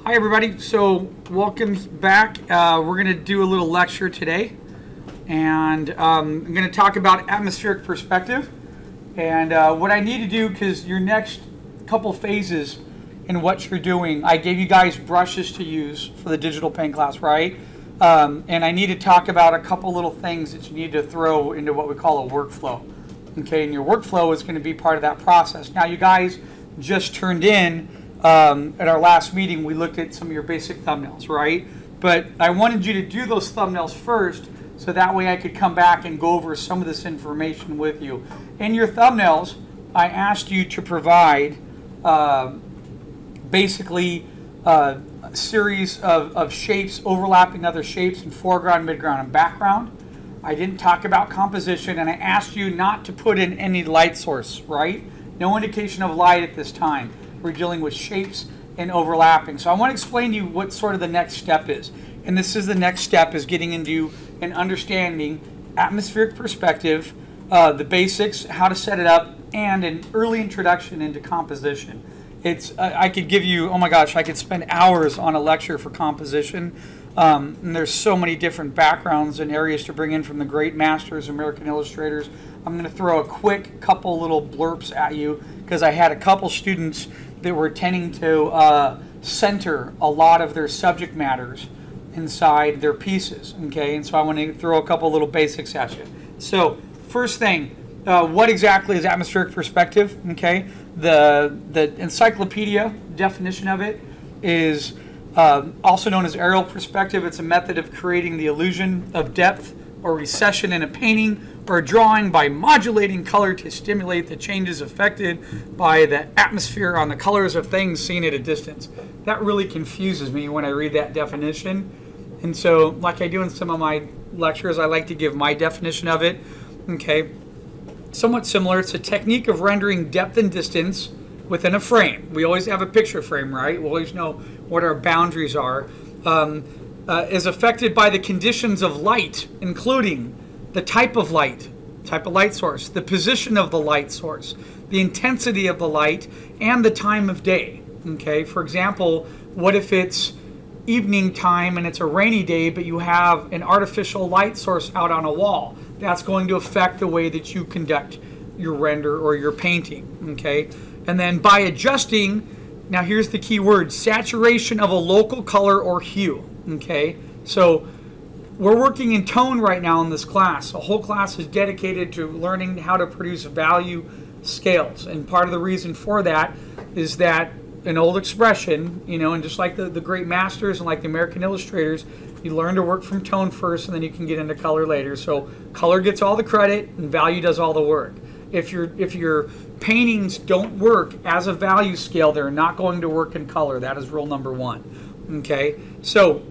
Hi everybody, so welcome back. We're going to do a little lecture today, and I'm going to talk about atmospheric perspective. And what I need to do, because your next couple phases in what you're doing, I gave you guys brushes to use for the digital paint class, right? And I need to talk about a couple little things that you need to throw into what we call a workflow. Okay, and your workflow is going to be part of that process. Now you guys just turned in, at our last meeting, we looked at some of your basic thumbnails, right? But I wanted you to do those thumbnails first, so that way I could come back and go over some of this information with you. In your thumbnails, I asked you to provide basically a series of shapes overlapping other shapes in foreground, midground, and background. I didn't talk about composition, and I asked you not to put in any light source, right? No indication of light at this time. We're dealing with shapes and overlapping. So I want to explain to you what sort of the next step is. And this is the next step, is getting into and understanding atmospheric perspective, the basics, how to set it up, and an early introduction into composition. It's I could give you, oh my gosh, I could spend hours on a lecture for composition. And there's so many different backgrounds and areas to bring in from the great masters, American illustrators. I'm going to throw a quick couple little blurps at you, because I had a couple students that were tending to center a lot of their subject matters inside their pieces, okay? And so I want to throw a couple little basics at you. So first thing, what exactly is atmospheric perspective, okay? The encyclopedia definition of it is also known as aerial perspective. It's a method of creating the illusion of depth or recession in a painting or a drawing by modulating color to stimulate the changes affected by the atmosphere on the colors of things seen at a distance. That really confuses me when I read that definition. And so, like I do in some of my lectures, I like to give my definition of it. Okay, somewhat similar. It's a technique of rendering depth and distance within a frame. We always have a picture frame, right? We always know what our boundaries are. Is affected by the conditions of light, including the type of light source, the position of the light source, the intensity of the light, and the time of day. Okay, for example, what if it's evening time and it's a rainy day, but you have an artificial light source out on a wall? That's going to affect the way that you conduct your render or your painting. Okay, and then by adjusting, now here's the key word, saturation of a local color or hue. Okay, so we're working in tone right now in this class. The whole class is dedicated to learning how to produce value scales. And part of the reason for that is that an old expression, you know, and just like the great masters and like the American illustrators, you learn to work from tone first and then you can get into color later. So color gets all the credit and value does all the work. If your paintings don't work as a value scale, they're not going to work in color. That is rule number one. Okay, so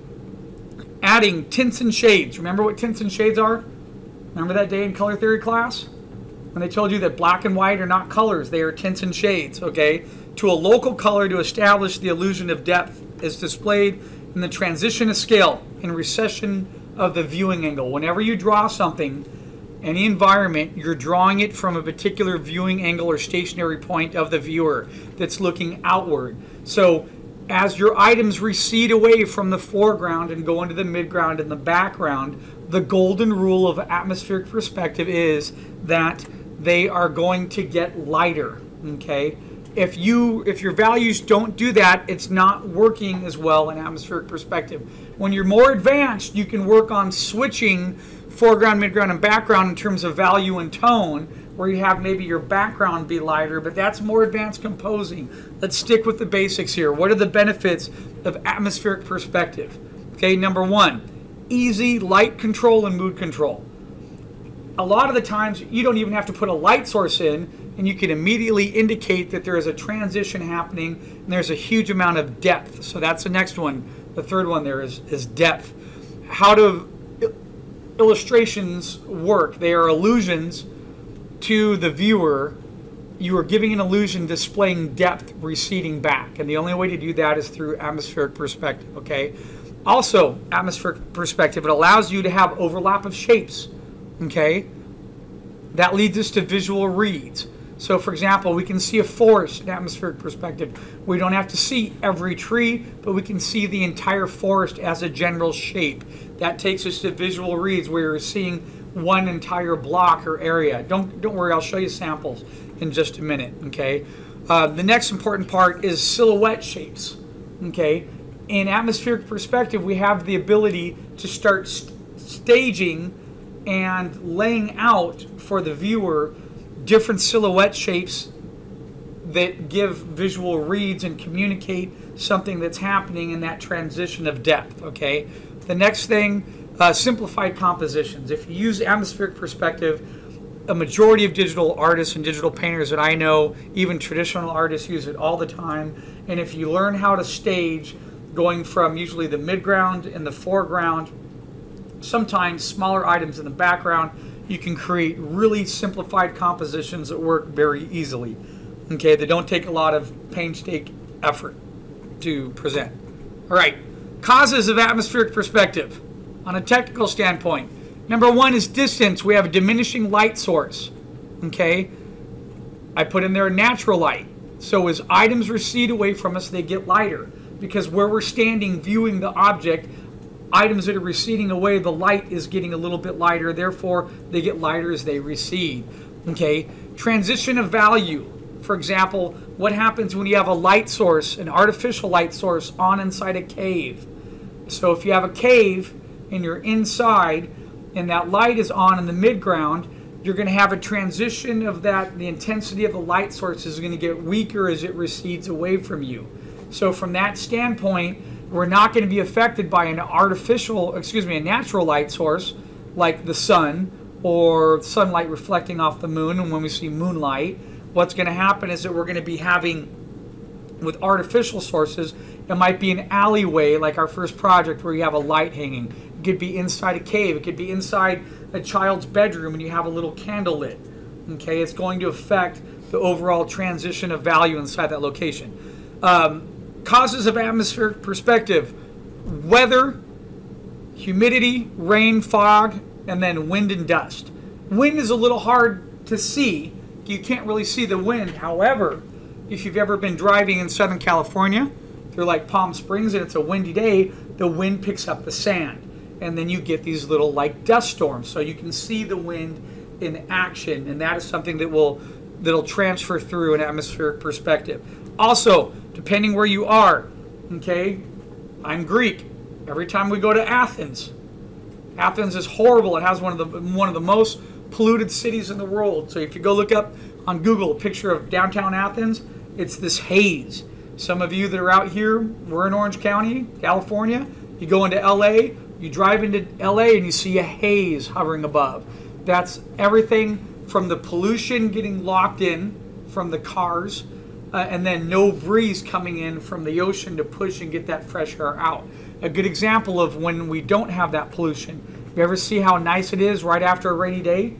adding tints and shades. Remember what tints and shades are? Remember that day in color theory class when they told you that black and white are not colors, they are tints and shades, okay? To a local color to establish the illusion of depth is displayed in the transition of scale and recession of the viewing angle. Whenever you draw something, any environment, you're drawing it from a particular viewing angle or stationary point of the viewer that's looking outward. So as your items recede away from the foreground and go into the midground and the background, the golden rule of atmospheric perspective is that they are going to get lighter, okay? If your values don't do that, it's not working as well in atmospheric perspective. When you're more advanced, you can work on switching foreground, midground, and background in terms of value and tone, where you have maybe your background be lighter, but that's more advanced composing. Let's stick with the basics here. What are the benefits of atmospheric perspective? Okay, number one, easy light control and mood control. A lot of the times you don't even have to put a light source in, and you can immediately indicate that there is a transition happening and there's a huge amount of depth. So that's the next one. The third one there is depth. How do illustrations work? They are illusions to the viewer. You are giving an illusion displaying depth receding back, and the only way to do that is through atmospheric perspective. Okay, also atmospheric perspective, it allows you to have overlap of shapes. Okay, that leads us to visual reads. So for example, we can see a forest in atmospheric perspective. We don't have to see every tree, but we can see the entire forest as a general shape. That takes us to visual reads where you're seeing one entire block or area. Don't worry, I'll show you samples in just a minute, okay? The next important part is silhouette shapes, okay? In atmospheric perspective, we have the ability to start staging and laying out for the viewer different silhouette shapes that give visual reads and communicate something that's happening in that transition of depth, okay? The next thing, simplified compositions. If you use atmospheric perspective, a majority of digital artists and digital painters that I know, even traditional artists, use it all the time. And if you learn how to stage, going from usually the midground and the foreground, sometimes smaller items in the background, you can create really simplified compositions that work very easily. Okay, they don't take a lot of painstaking effort to present. All right, causes of atmospheric perspective on a technical standpoint. Number one is distance. We have a diminishing light source. Okay, I put in there natural light. So as items recede away from us, they get lighter, because where we're standing viewing the object, items that are receding away, the light is getting a little bit lighter, therefore they get lighter as they recede. Okay, transition of value. For example, what happens when you have a light source, an artificial light source on inside a cave? So if you have a cave and you're inside and that light is on in the midground, you're going to have a transition of that. The intensity of the light source is going to get weaker as it recedes away from you. So from that standpoint, we're not going to be affected by an a natural light source like the sun or sunlight reflecting off the moon. And when we see moonlight, what's going to happen is that we're going to be having, with artificial sources, it might be an alleyway like our first project where you have a light hanging. It could be inside a cave. It could be inside a child's bedroom and you have a little candle lit. Okay, it's going to affect the overall transition of value inside that location. Causes of atmospheric perspective: weather, humidity, rain, fog, and then wind and dust. Wind is a little hard to see. You can't really see the wind. However, if you've ever been driving in Southern California, through like Palm Springs, and it's a windy day, the wind picks up the sand. And then you get these little like dust storms. So you can see the wind in action, and that is something that'll transfer through an atmospheric perspective. Also, depending where you are, okay, I'm Greek. Every time we go to Athens, Athens is horrible. It has one of the most polluted cities in the world. So if you go look up on Google a picture of downtown Athens, it's this haze. Some of you that are out here, we're in Orange County, California. You go into LA, you drive into LA and you see a haze hovering above. That's everything from the pollution getting locked in from the cars, and then no breeze coming in from the ocean to push and get that fresh air out. A good example of when we don't have that pollution. You ever see how nice it is right after a rainy day?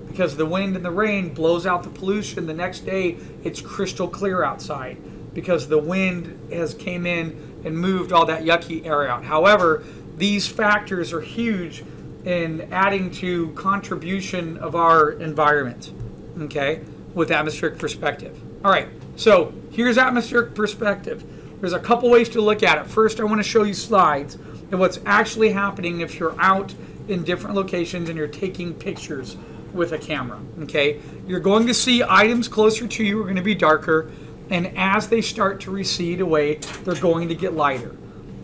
Because the wind and the rain blows out the pollution. The next day it's crystal clear outside because the wind has came in and moved all that yucky air out. However, these factors are huge in adding to contribution of our environment, okay, with atmospheric perspective. All right, so here's atmospheric perspective. There's a couple ways to look at it. First, I want to show you slides of what's actually happening if you're out in different locations and you're taking pictures with a camera, okay? You're going to see items closer to you are going to be darker, and as they start to recede away, they're going to get lighter.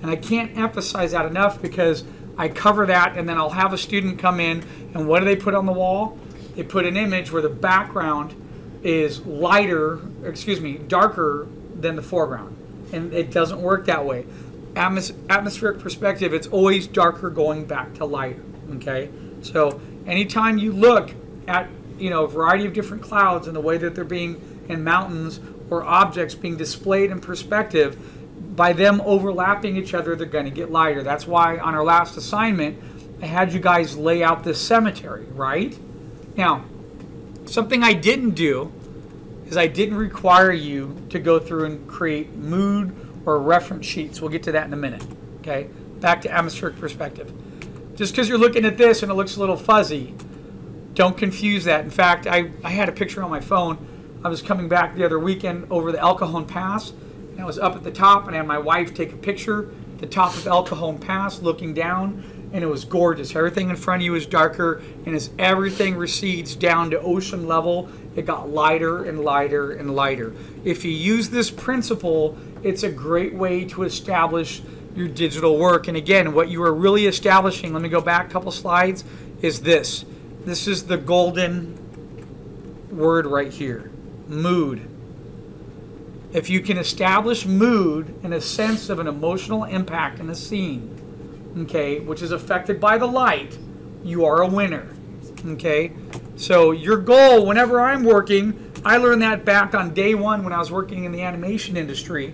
And I can't emphasize that enough because I cover that, and then I'll have a student come in, and what do they put on the wall? They put an image where the background is darker than the foreground. And it doesn't work that way. Atmospheric perspective, it's always darker going back to lighter, okay? So anytime you look at, a variety of different clouds and the way that they're being in mountains or objects being displayed in perspective, by them overlapping each other, they're going to get lighter. That's why on our last assignment, I had you guys lay out this cemetery, right? Now, something I didn't do is I didn't require you to go through and create mood or reference sheets. We'll get to that in a minute, okay? Back to atmospheric perspective. Just because you're looking at this and it looks a little fuzzy, don't confuse that. In fact, I had a picture on my phone I was coming back the other weekend over the El Cajon Pass, and I was up at the top, and I had my wife take a picture at the top of El Cajon Pass looking down, and it was gorgeous. Everything in front of you is darker, and as everything recedes down to ocean level, it got lighter and lighter and lighter. If you use this principle, it's a great way to establish your digital work. And again, what you are really establishing, let me go back a couple slides, is this. This is the golden word right here, mood. If you can establish mood and a sense of an emotional impact in a scene, okay, which is affected by the light, you are a winner. Okay, so your goal, whenever I'm working, I learned that back on day one when I was working in the animation industry,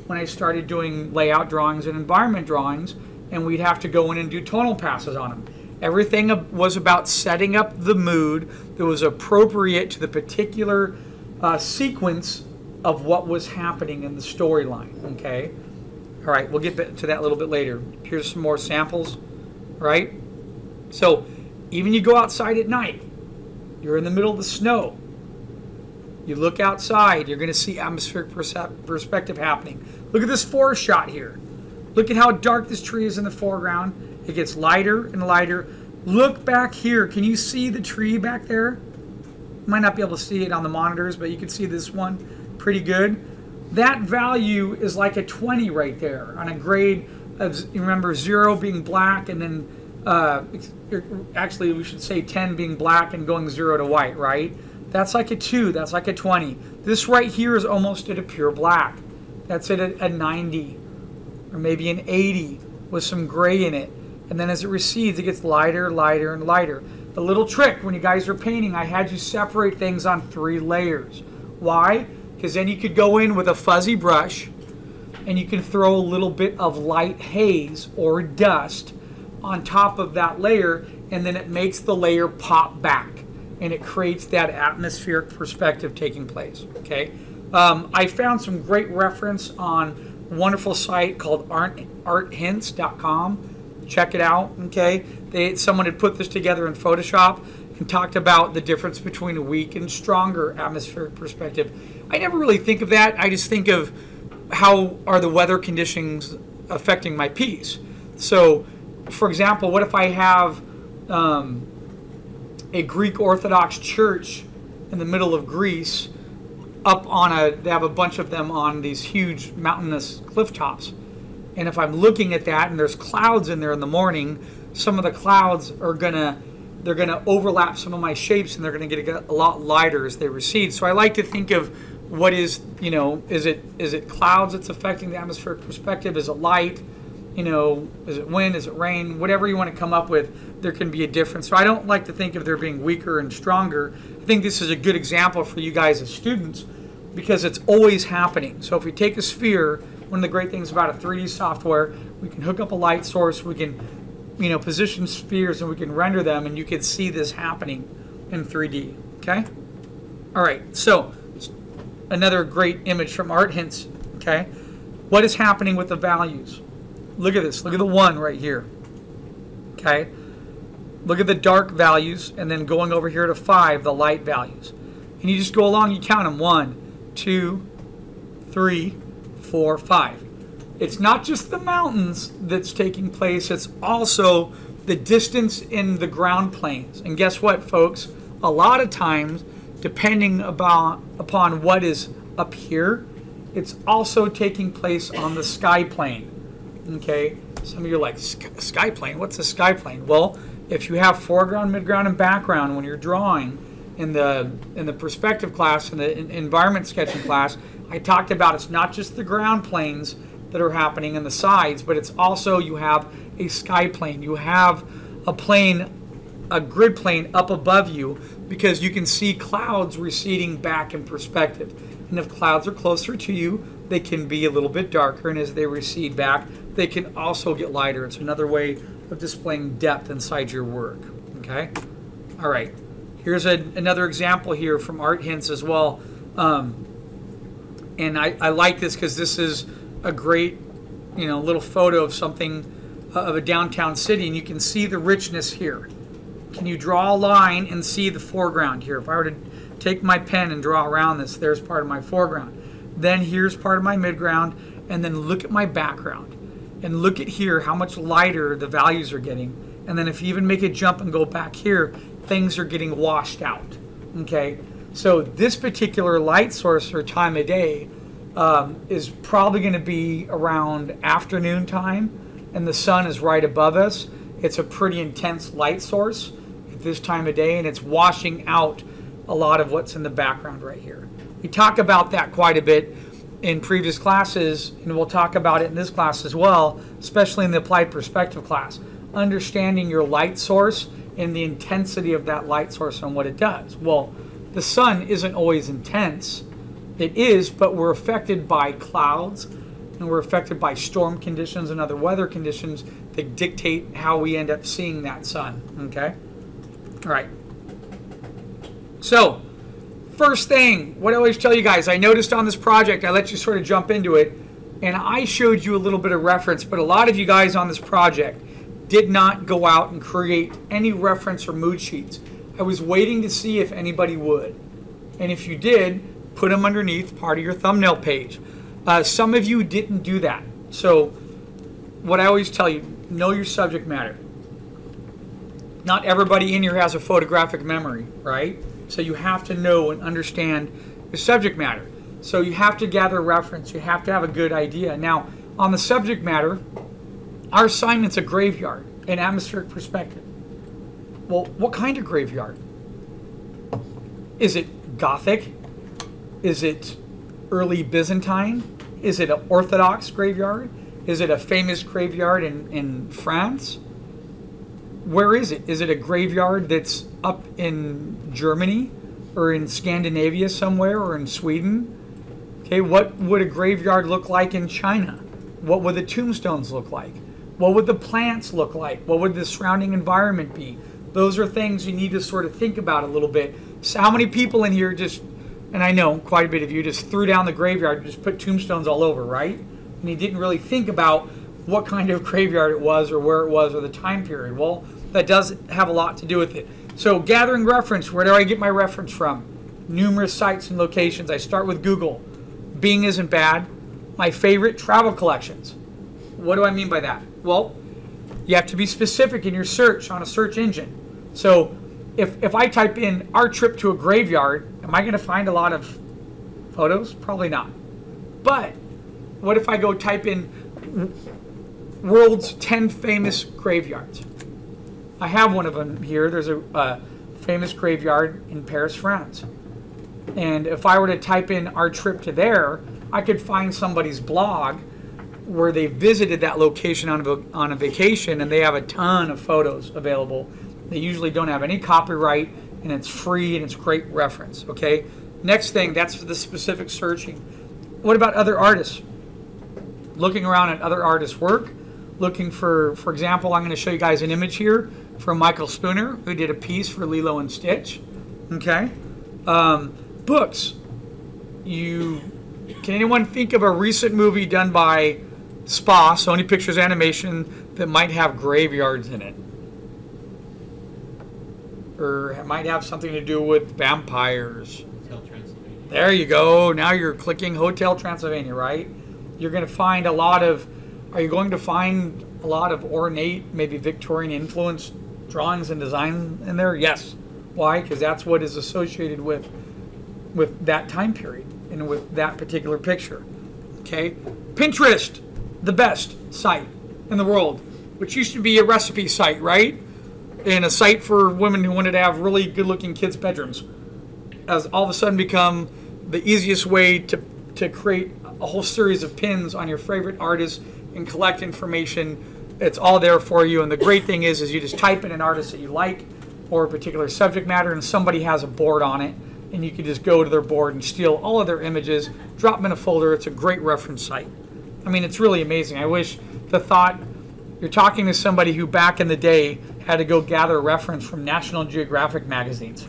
when I started doing layout drawings and environment drawings, and we'd have to go in and do tonal passes on them. Everything was about setting up the mood that was appropriate to the particular sequence of what was happening in the storyline. Okay, all right, we'll get to that a little bit later. Here's some more samples, right? So even you go outside at night, you're in the middle of the snow, you look outside, you're going to see atmospheric perspective happening. Look at this forest shot here. Look at how dark this tree is in the foreground. It gets lighter and lighter. Look back here. Can you see the tree back there? You might not be able to see it on the monitors, but you can see this one pretty good. That value is like a 20 right there on a grade of, you remember, 0 being black, and then actually we should say 10 being black and going 0 to white, right? That's like a 2, that's like a 20. This right here is almost at a pure black. That's at a 90 or maybe an 80 with some gray in it. And then as it recedes, it gets lighter, lighter, and lighter. The little trick when you guys are painting, I had you separate things on 3 layers. Why? Because then you could go in with a fuzzy brush and you can throw a little bit of light haze or dust on top of that layer, and then it makes the layer pop back and it creates that atmospheric perspective taking place. Okay, I found some great reference on a wonderful site called arthints.com. Check it out. Okay, someone had put this together in Photoshop and talked about the difference between a weak and stronger atmospheric perspective. I never really think of that. I just think of how are the weather conditions affecting my piece. So, for example, what if I have a Greek Orthodox church in the middle of Greece up on they have a bunch of them on these huge mountainous cliff tops. And if I'm looking at that and there's clouds in there in the morning, some of the clouds are they're gonna overlap some of my shapes, and they're gonna get a lot lighter as they recede. So I like to think of what is, is it clouds that's affecting the atmospheric perspective? Is it light? Is it wind? Is it rain? Whatever you want to come up with, there can be a difference. So I don't like to think of there being weaker and stronger. I think this is a good example for you guys as students because it's always happening. So if we take a sphere, one of the great things about a 3D software, we can hook up a light source, we can position spheres, and we can render them, and you can see this happening in 3D. Okay? All right, so another great image from Art Hints. Okay? What is happening with the values? Look at this. Look at the 1 right here. Okay? Look at the dark values, and then going over here to 5, the light values. And you just go along, you count them. 1, 2, 3, 4, 5. It's not just the mountains that's taking place, it's also the distance in the ground planes. And guess what, folks? A lot of times, depending upon what is up here, it's also taking place on the sky plane. Okay? Some of you are like, sky plane? What's a sky plane? Well, if you have foreground, midground, and background when you're drawing in the perspective class, in the environment sketching class, I talked about it's not just the ground planes that are happening in the sides, but it's also you have a sky plane. You have a plane, a grid plane up above you, because you can see clouds receding back in perspective. And if clouds are closer to you, they can be a little bit darker, and as they recede back, they can also get lighter. It's another way of displaying depth inside your work. Okay? All right. Here's another example here from Art Hints as well. And I like this because this is a great, little photo of something, of a downtown city, and you can see the richness here. can you draw a line and see the foreground here? If I were to take my pen and draw around this, there's part of my foreground. Then here's part of my midground, and then look at my background. And look at here how much lighter the values are getting. And then if you even make a jump and go back here, things are getting washed out. Okay, so this particular light source or time of day is probably going to be around afternoon time, and the sun is right above us. It's a pretty intense light source at this time of day, and it's washing out a lot of what's in the background right here. We talk about that quite a bit in previous classes, and we'll talk about it in this class as well, especially in the applied perspective class. Understanding your light source and the intensity of that light source and what it does. Well, the sun isn't always intense. It is, but we're affected by clouds, and we're affected by storm conditions and other weather conditions that dictate how we end up seeing that sun. Okay? All right. So, first thing, what I always tell you guys, I noticed on this project, I let you sort of jump into it, and I showed you a little bit of reference, but a lot of you guys on this project did not go out and create any reference or mood sheets. I was waiting to see if anybody would. And if you did, put them underneath part of your thumbnail page. Some of you didn't do that. So what I always tell you, know your subject matter. Not everybody in here has a photographic memory, right? So you have to know and understand your subject matter. So you have to gather reference. You have to have a good idea. Now, on the subject matter, our assignment's a graveyard, an atmospheric perspective. Well, what kind of graveyard? Is it Gothic? Is it early Byzantine? Is it an Orthodox graveyard? Is it a famous graveyard in France? Where is it? Is it a graveyard that's up in Germany or in Scandinavia somewhere or in Sweden? Okay, what would a graveyard look like in China? What would the tombstones look like? What would the plants look like? What would the surrounding environment be? Those are things you need to sort of think about a little bit. So how many people in here just, and I know quite a bit of you, just threw down the graveyard and just put tombstones all over, right? And you didn't really think about what kind of graveyard it was or where it was or the time period. Well, that does have a lot to do with it. So gathering reference, where do I get my reference from? Numerous sites and locations. I start with Google. Bing isn't bad. My favorite travel collections. What do I mean by that? Well, you have to be specific in your search on a search engine. So if I type in our trip to a graveyard, am I going to find a lot of photos? Probably not. But what if I go type in world's 10 famous graveyards? I have one of them here. There's a famous graveyard in Paris, France. And if I were to type in our trip to there, I could find somebody's blog where they visited that location on a vacation, and they have a ton of photos available. They usually don't have any copyright, and it's free, and it's great reference, okay? Next thing, that's the specific searching. What about other artists? Looking around at other artists' work, looking for example, I'm going to show you guys an image here from Michael Spooner, who did a piece for Lilo and Stitch, okay? Books. Can anyone think of a recent movie done by SPA, Sony Pictures Animation, that might have graveyards in it? Or it might have something to do with vampires. Hotel Transylvania. There you go. Now you're clicking Hotel Transylvania, right? You're going to find a lot of, are you going to find a lot of ornate, maybe Victorian influence drawings and design in there? Yes. Why? Because that's what is associated with that time period and with that particular picture. Okay? Pinterest, the best site in the world, which used to be a recipe site, right? And a site for women who wanted to have really good-looking kids' bedrooms, has all of a sudden become the easiest way to create a whole series of pins on your favorite artists and collect information. It's all there for you. And the great thing is you just type in an artist that you like or a particular subject matter, and somebody has a board on it, and you can just go to their board and steal all of their images, drop them in a folder. It's a great reference site. I mean, it's really amazing. I wish the thought, you're talking to somebody who back in the day had to go gather reference from National Geographic magazines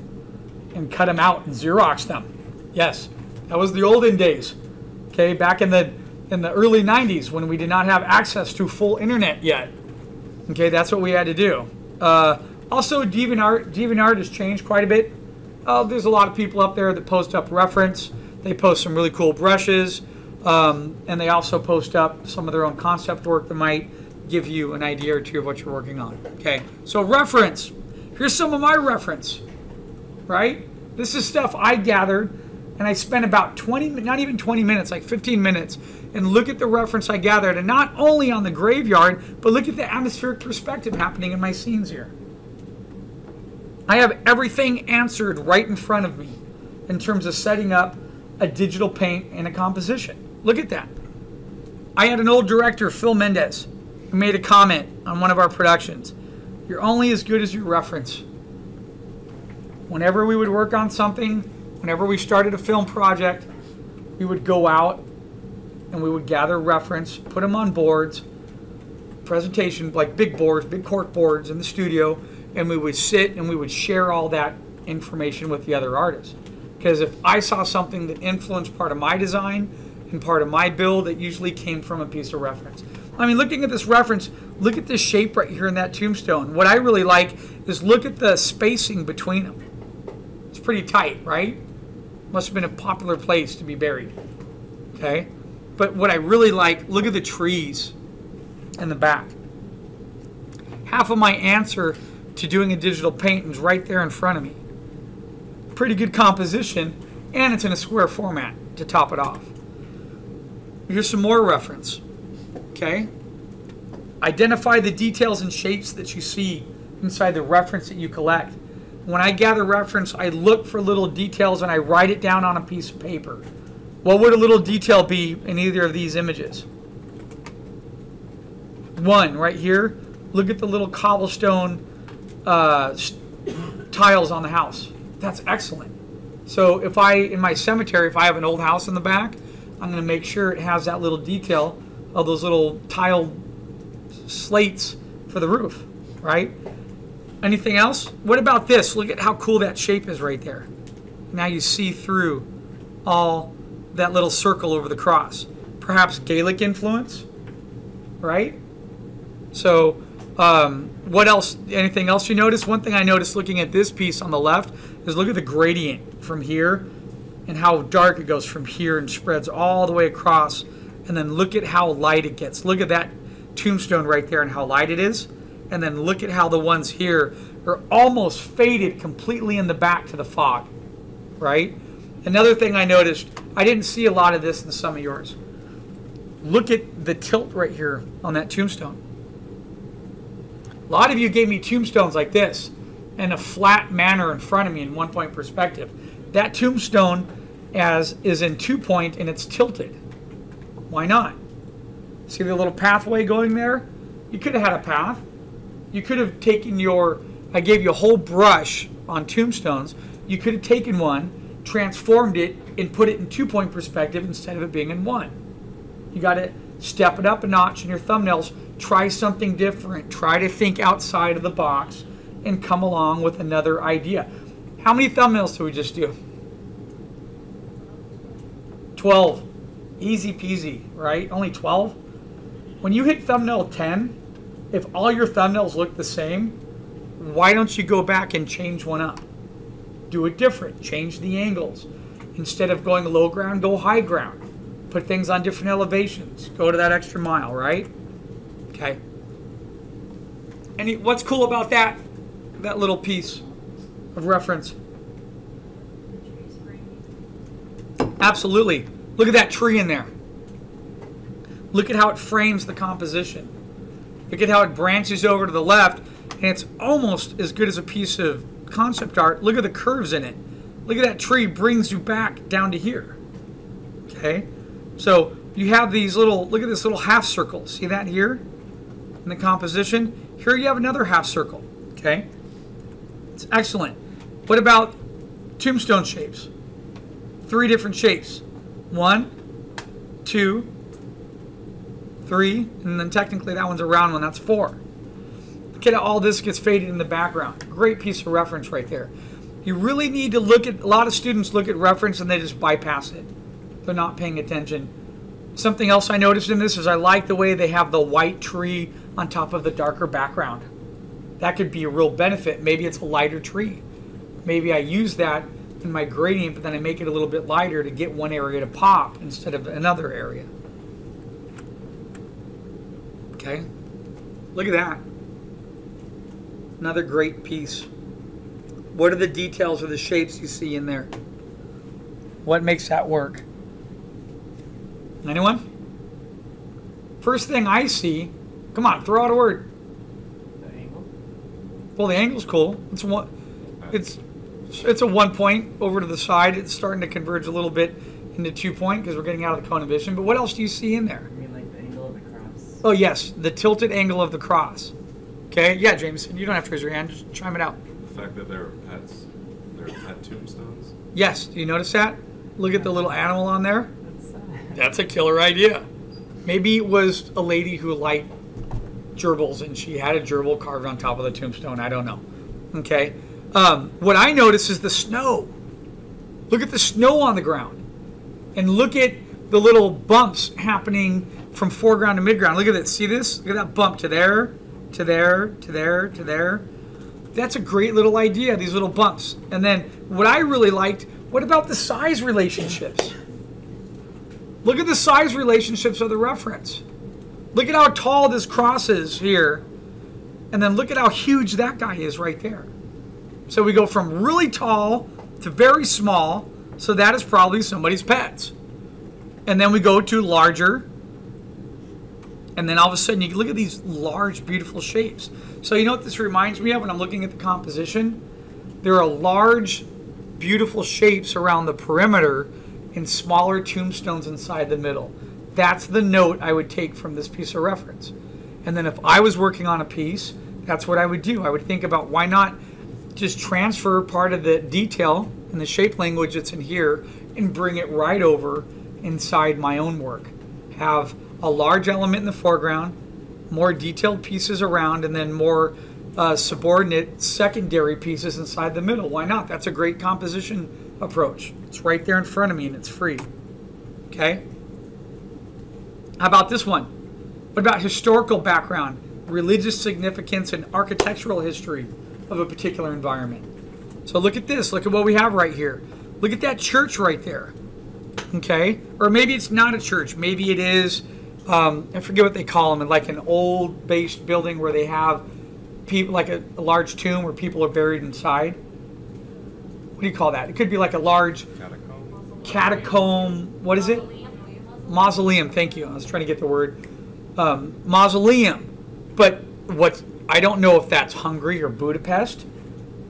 and cut them out and Xerox them. Yes, that was the olden days. Okay, back in the early 90s when we did not have access to full internet yet. Okay, that's what we had to do. Also, DeviantArt has changed quite a bit. There's a lot of people up there that post up reference. They post some really cool brushes, and they also post up some of their own concept work that might give you an idea or two of what you're working on. Okay, so reference. Here's some of my reference, right? This is stuff I gathered, and I spent about 20, not even 20 minutes, like 15 minutes, and look at the reference I gathered, and not only on the graveyard, but look at the atmospheric perspective happening in my scenes here. I have everything answered right in front of me in terms of setting up a digital paint and a composition. Look at that. I had an old director, Phil Mendez, who made a comment on one of our productions. You're only as good as your reference. Whenever we would work on something, whenever we started a film project, we would go out and we would gather reference, put them on boards, presentation, like big boards, big cork boards in the studio, and we would sit and we would share all that information with the other artists. Because if I saw something that influenced part of my design and part of my build, it usually came from a piece of reference. I mean, looking at this reference, look at this shape right here in that tombstone. What I really like is look at the spacing between them. It's pretty tight, right? Must have been a popular place to be buried. Okay? But what I really like, look at the trees in the back. Half of my answer to doing a digital paint is right there in front of me. Pretty good composition, and it's in a square format to top it off. Here's some more reference. Okay? Identify the details and shapes that you see inside the reference that you collect. When I gather reference, I look for little details and I write it down on a piece of paper. What would a little detail be in either of these images? One, right here, look at the little cobblestone tiles on the house. That's excellent. So if in my cemetery, if I have an old house in the back, I'm going to make sure it has that little detail of those little tile slates for the roof, right? Anything else? What about this? Look at how cool that shape is right there. Now you see through all that little circle over the cross. Perhaps Gaelic influence, right? So what else? Anything else you notice? One thing I noticed looking at this piece on the left is look at the gradient from here and how dark it goes from here and spreads all the way across. And then look at how light it gets. Look at that tombstone right there and how light it is. And then look at how the ones here are almost faded completely in the back to the fog, right? Another thing I noticed, I didn't see a lot of this in some of yours. Look at the tilt right here on that tombstone. A lot of you gave me tombstones like this in a flat manner in front of me in 1-point perspective. That tombstone is in 2-point and it's tilted. Why not? See the little pathway going there? You could have had a path. You could have taken I gave you a whole brush on tombstones. You could have taken one, transformed it, and put it in 2-point perspective instead of it being in 1. You got to step it up a notch in your thumbnails. Try something different. Try to think outside of the box and come along with another idea. How many thumbnails did we just do? 12. Easy peasy, right? Only 12? When you hit thumbnail 10, if all your thumbnails look the same, why don't you go back and change one up? Do it different. Change the angles. Instead of going low ground, go high ground. Put things on different elevations. Go to that extra mile, right? Okay. And what's cool about that little piece of reference? Absolutely. Look at that tree in there. Look at how it frames the composition. Look at how it branches over to the left, and it's almost as good as a piece of concept art. Look at the curves in it. Look at that tree brings you back down to here. Okay? So you have these little, look at this little half circle. See that here in the composition? Here you have another half circle. Okay? It's excellent. What about tombstone shapes? 3 different shapes. 1, 2, 3, and then technically that one's a round one. That's 4. Look at how all this gets faded in the background. Great piece of reference right there. You really need to look at, a lot of students look at reference and they just bypass it. They're not paying attention. Something else I noticed in this is I like the way they have the white tree on top of the darker background. That could be a real benefit. Maybe it's a lighter tree. Maybe I use that in my gradient, but then I make it a little bit lighter to get one area to pop instead of another area. Okay, look at that. Another great piece. What are the details of the shapes you see in there? What makes that work? Anyone? First thing I see, come on, throw out a word. The angle? Well, the angle's cool. It's a 1 point over to the side. It's starting to converge a little bit into 2 point because we're getting out of the cone of vision. But what else do you see in there? I mean, like the angle of the cross. Oh, yes, the tilted angle of the cross. Okay, yeah, Jameson, you don't have to raise your hand. Just chime it out. The fact that they're pets, they're pet tombstones. Yes, do you notice that? Look at the little animal on there. That's sad. That's a killer idea. Maybe it was a lady who liked gerbils and she had a gerbil carved on top of the tombstone. I don't know. Okay. What I notice is the snow. Look at the snow on the ground. And look at the little bumps happening from foreground to midground. Look at this. See this? Look at that bump to there, to there, to there, to there. That's a great little idea, these little bumps. And then what I really liked, what about the size relationships? Look at the size relationships of the reference. Look at how tall this cross is here. And then look at how huge that guy is right there. So we go from really tall to very small. So that is probably somebody's pets. And then we go to larger. And then all of a sudden you look at these large, beautiful shapes. So you know what this reminds me of when I'm looking at the composition? There are large, beautiful shapes around the perimeter and smaller tombstones inside the middle. That's the note I would take from this piece of reference. And then if I was working on a piece, that's what I would do. I would think about why not just transfer part of the detail and the shape language that's in here and bring it right over inside my own work. Have a large element in the foreground, more detailed pieces around, and then more subordinate secondary pieces inside the middle. Why not? That's a great composition approach. It's right there in front of me and it's free. Okay? How about this one? What about historical background, religious significance, and architectural history of a particular environment? So look at this. Look at what we have right here. Look at that church right there. Okay? Or maybe it's not a church. Maybe it is, I forget what they call them, like an old-based building where they have people, like a large tomb where people are buried inside. What do you call that? It could be like a large catacomb. What is it? Mausoleum. Thank you. I was trying to get the word. Mausoleum. But what I don't know if that's Hungary or Budapest,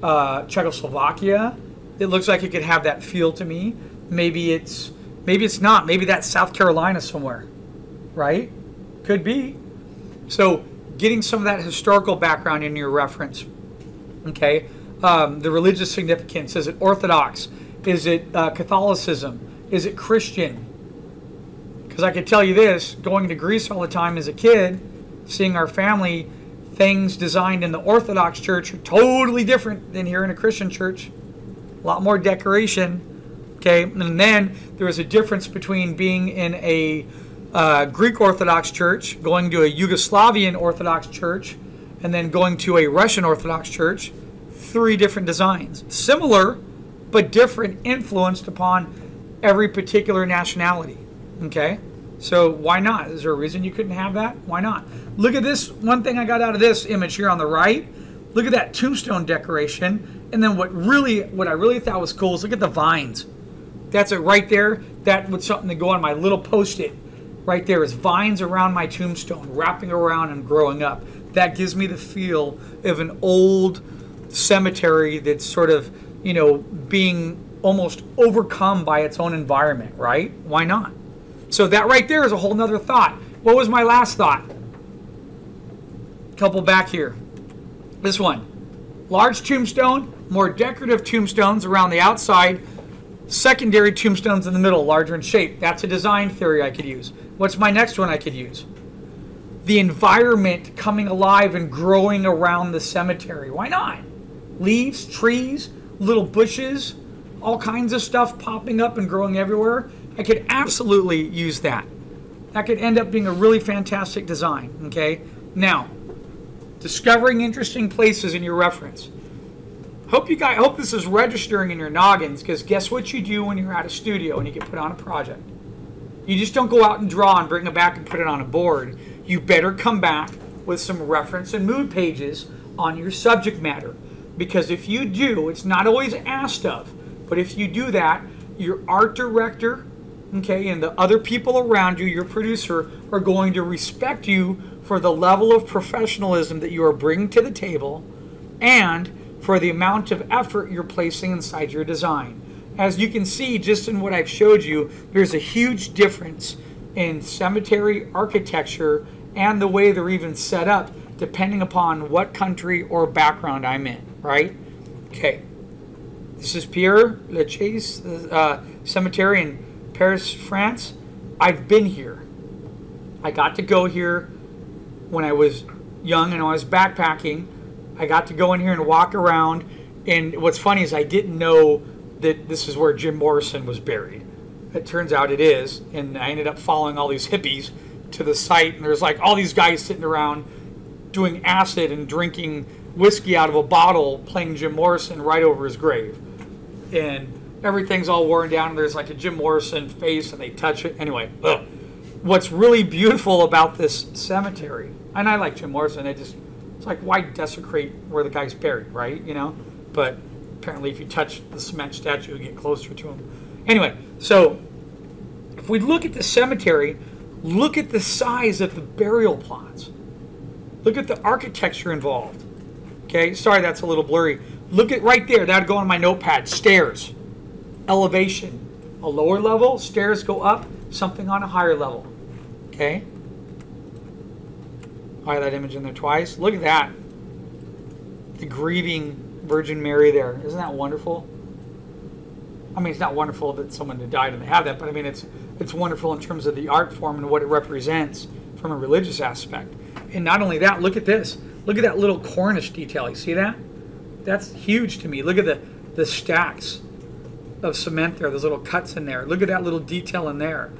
Czechoslovakia. It looks like it could have that feel to me. Maybe it's not. Maybe that's South Carolina somewhere, right? Could be. So getting some of that historical background in your reference. Okay. The religious significance. Is it Orthodox? Is it Catholicism? Is it Christian? Because I could tell you this, going to Greece all the time as a kid, seeing our family, things designed in the Orthodox church are totally different than here in a Christian church. A lot more decoration. Okay, and then there was a difference between being in a Greek Orthodox church, going to a Yugoslavian Orthodox church, and then going to a Russian Orthodox church. 3 different designs. Similar, but different, influenced upon every particular nationality. Okay, so why not? Is there a reason you couldn't have that? Why not? Look at this. One thing I got out of this image here on the right. Look at that tombstone decoration. And then what I really thought was cool is look at the vines. That's it right there. That was something to go on my little post-it. Right there is vines around my tombstone, wrapping around and growing up. That gives me the feel of an old cemetery that's sort of, you know, being almost overcome by its own environment, right? Why not? So that right there is a whole nother thought. What was my last thought? Couple back here. This one. Large tombstone, more decorative tombstones around the outside, secondary tombstones in the middle, larger in shape. That's a design theory I could use. What's my next one I could use? The environment coming alive and growing around the cemetery. Why not? Leaves, trees, little bushes, all kinds of stuff popping up and growing everywhere. I could absolutely use that. That could end up being a really fantastic design, okay? Now, Discovering interesting places in your reference. Hope this is registering in your noggins, because guess what you do when you're at a studio and you get put on a project? You just don't go out and draw and bring it back and put it on a board. You better come back with some reference and mood pages on your subject matter. Because if you do, it's not always asked of, but if you do that, your art director, okay, and the other people around you, your producer, are going to respect you for the level of professionalism that you are bringing to the table and for the amount of effort you're placing inside your design. As you can see just in what I've showed you, there's a huge difference in cemetery architecture and the way they're even set up depending upon what country or background I'm in, right? Okay. This is Père Lachaise Cemetery in Paris, France. I've been here. I got to go here when I was young and I was backpacking. I got to go in here and walk around, and what's funny is I didn't know that this is where Jim Morrison was buried. It turns out it is, and I ended up following all these hippies to the site, and there's like all these guys sitting around doing acid and drinking whiskey out of a bottle, playing Jim Morrison right over his grave. And everything's all worn down, and there's like a Jim Morrison face, and they touch it. Anyway, what's really beautiful about this cemetery, and I like Jim Morrison, it's like, why desecrate where the guy's buried, right? You know? But apparently if you touch the cement statue, you get closer to him. Anyway, so if we look at the cemetery, look at the size of the burial plots. Look at the architecture involved. Okay, sorry that's a little blurry. Look at right there, that'd go on my notepad. Stairs, elevation, a lower level, stairs go up, something on a higher level. Okay? Highlight that image in there twice. Look at that. The grieving Virgin Mary there. Isn't that wonderful? I mean, it's not wonderful that someone had died and they have that, but I mean, it's wonderful in terms of the art form and what it represents from a religious aspect. And not only that, look at this. Look at that little cornice detail. You see that? That's huge to me. Look at the stacks of cement there, those little cuts in there. Look at that little detail in there.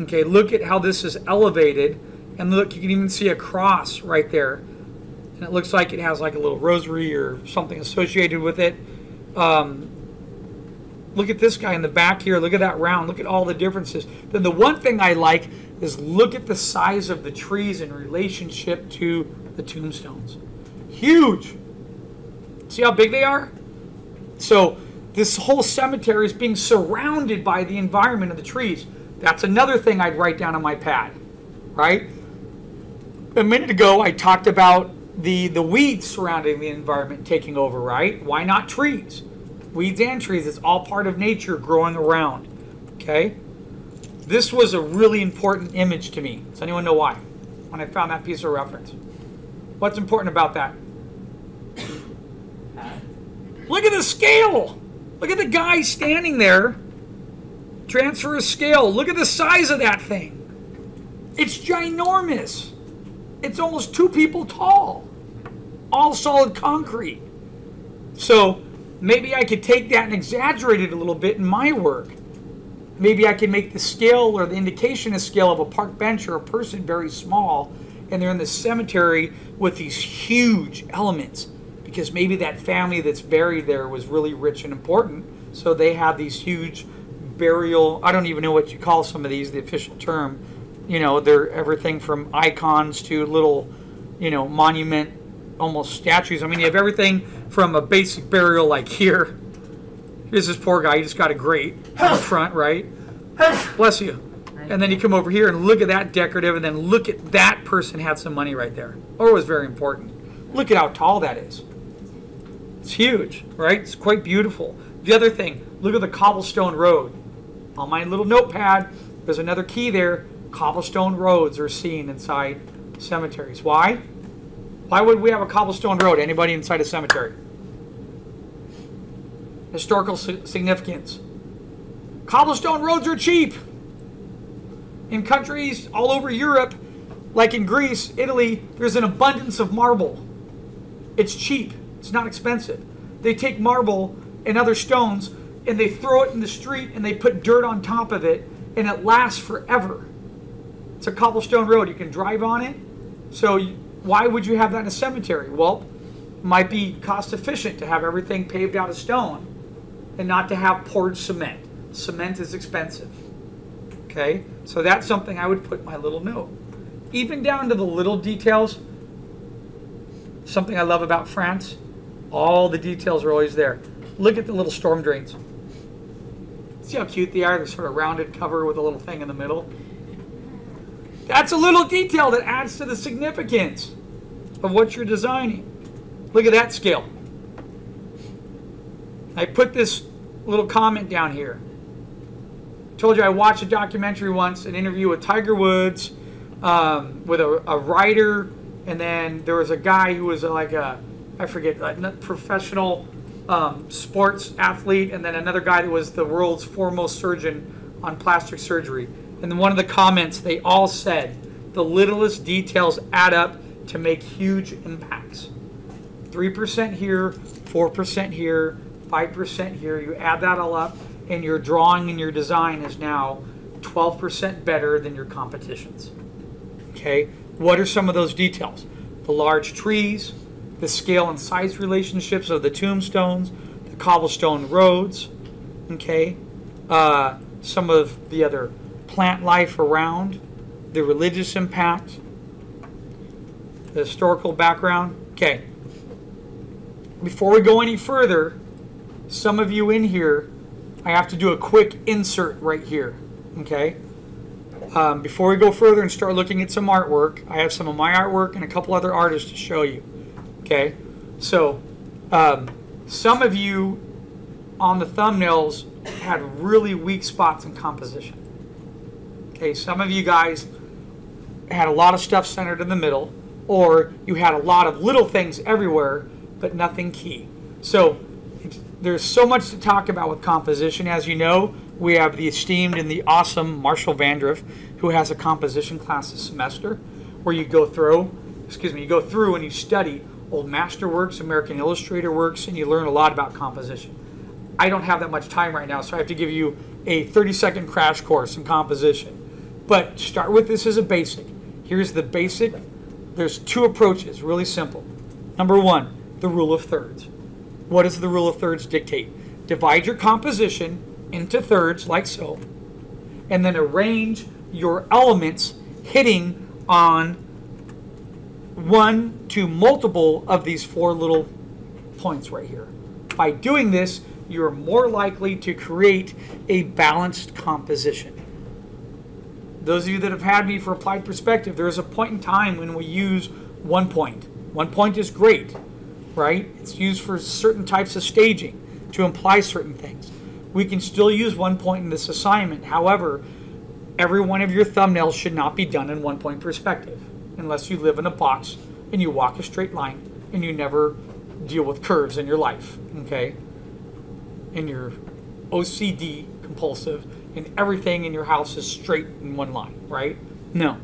Okay, look at how this is elevated. And look, you can even see a cross right there. And it looks like it has like a little rosary or something associated with it. Look at this guy in the back here. Look at that round. Look at all the differences. Then the one thing I like is look at the size of the trees in relationship to the tombstones. Huge. See how big they are? So this whole cemetery is being surrounded by the environment of the trees. That's another thing I'd write down on my pad, right? A minute ago, I talked about the weeds surrounding the environment taking over, right? Why not trees? Weeds and trees, it's all part of nature growing around, okay? This was a really important image to me. Does anyone know why? When I found that piece of reference. What's important about that? Look at the scale. Look at the guy standing there. Transfer of scale. Look at the size of that thing. It's ginormous. It's almost 2 people tall. All solid concrete. So maybe I could take that and exaggerate it a little bit in my work. Maybe I can make the scale or the indication of scale of a park bench or a person very small, and they're in the cemetery with these huge elements, because maybe that family that's buried there was really rich and important, so they have these huge burial, I don't even know what you call some of these, the official term. You know, they're everything from icons to little, you know, monument, almost statues. I mean, you have everything from a basic burial like here. Here's this poor guy, he just got a grate in front, right? Bless you. And then you come over here and look at that decorative, and then look at that person had some money right there. Or it was very important. Look at how tall that is. It's huge, right? It's quite beautiful. The other thing, look at the cobblestone road. On my little notepad, there's another key there. Cobblestone roads are seen inside cemeteries. Why? Why would we have a cobblestone road? Anybody inside a cemetery? Historical significance. Cobblestone roads are cheap. In countries all over Europe, like in Greece, Italy, there's an abundance of marble. It's cheap. It's not expensive. They take marble and other stones and they throw it in the street and they put dirt on top of it, and it lasts forever. It's a cobblestone road. You can drive on it. So Why would you have that in a cemetery? Well, it might be cost efficient to have everything paved out of stone and not to have poured cement. Cement is expensive. Okay, so that's something I would put in my little note. Even down to the little details, something I love about France, all the details are always there. Look at the little storm drains. See how cute they are? They're sort of rounded cover with a little thing in the middle. That's a little detail that adds to the significance of what you're designing. Look at that scale. I put this little comment down here. Told you I watched a documentary once, an interview with Tiger Woods, with a writer, and then there was a guy who was like a, I forget, a professional sports athlete, and then another guy that was the world's foremost surgeon on plastic surgery. And then one of the comments, they all said, the littlest details add up to make huge impacts. 3% here, 4% here, 5% here. You add that all up, and your drawing and your design is now 12% better than your competition's. Okay, what are some of those details? The large trees, the scale and size relationships of the tombstones, the cobblestone roads, okay, some of the other plant life around, the religious impact, the historical background. Okay, before we go any further, some of you in here, I have to do a quick insert right here, okay? Before we go further and start looking at some artwork, I have some of my artwork and a couple other artists to show you, okay? So, some of you on the thumbnails had really weak spots in composition. Okay, some of you guys had a lot of stuff centered in the middle, or you had a lot of little things everywhere, but nothing key. So, there's so much to talk about with composition. As you know, we have the esteemed and the awesome Marshall Vandriff, who has a composition class this semester, where you go through, and you study old masterworks, American Illustrator works, and you learn a lot about composition. I don't have that much time right now, so I have to give you a 30-second crash course in composition. But start with this as a basic. Here's the basic. There's two approaches, really simple. Number one, the rule of thirds. What does the rule of thirds dictate? Divide your composition into thirds, like so, and then arrange your elements hitting on one to multiple of these four little points right here. By doing this, you're more likely to create a balanced composition. Those of you that have had me for applied perspective, there is a point in time when we use 1 point. 1 point is great, right? It's used for certain types of staging to imply certain things. We can still use 1 point in this assignment. However, every one of your thumbnails should not be done in 1 point perspective unless you live in a box and you walk a straight line and you never deal with curves in your life, okay? And you're OCD compulsive and everything in your house is straight in one line, right? No.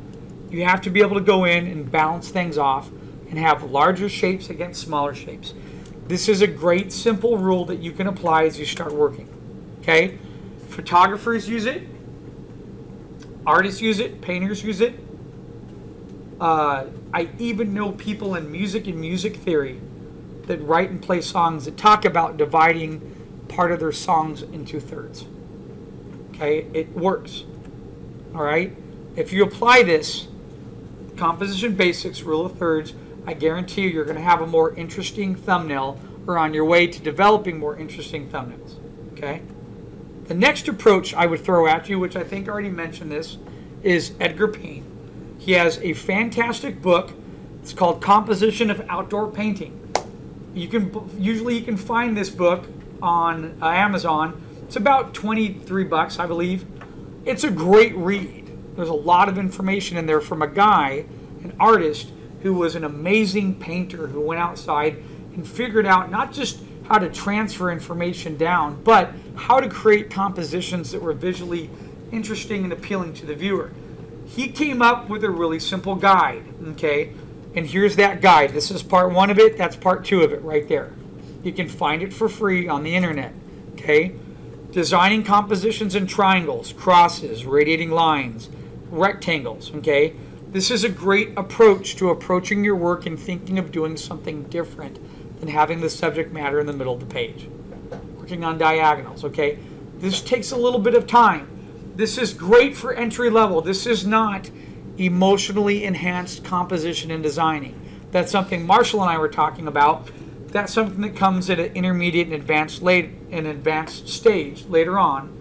You have to be able to go in and balance things off and have larger shapes against smaller shapes. This is a great simple rule that you can apply as you start working. Okay? Photographers use it. Artists use it. Painters use it. I even know people in music and music theory that write and play songs that talk about dividing part of their songs into thirds. Okay? It works. All right? If you apply this, composition basics, rule of thirds, I guarantee you're going to have a more interesting thumbnail or on your way to developing more interesting thumbnails. Okay? The next approach I would throw at you, which I think I already mentioned this, is Edgar Payne. He has a fantastic book. It's called Composition of Outdoor Painting. Usually you can find this book on Amazon. It's about $23, I believe. It's a great read. There's a lot of information in there from a guy, an artist, who was an amazing painter who went outside and figured out not just how to transfer information down, but how to create compositions that were visually interesting and appealing to the viewer. He came up with a really simple guide, okay? And here's that guide. This is part one of it. That's part two of it right there. You can find it for free on the internet, okay? Designing compositions in triangles, crosses, radiating lines, rectangles, okay? This is a great approach to approaching your work and thinking of doing something different than having the subject matter in the middle of the page. Working on diagonals, okay? This takes a little bit of time. This is great for entry level. This is not emotionally enhanced composition and designing. That's something Marshall and I were talking about. That's something that comes at an intermediate and advanced stage later on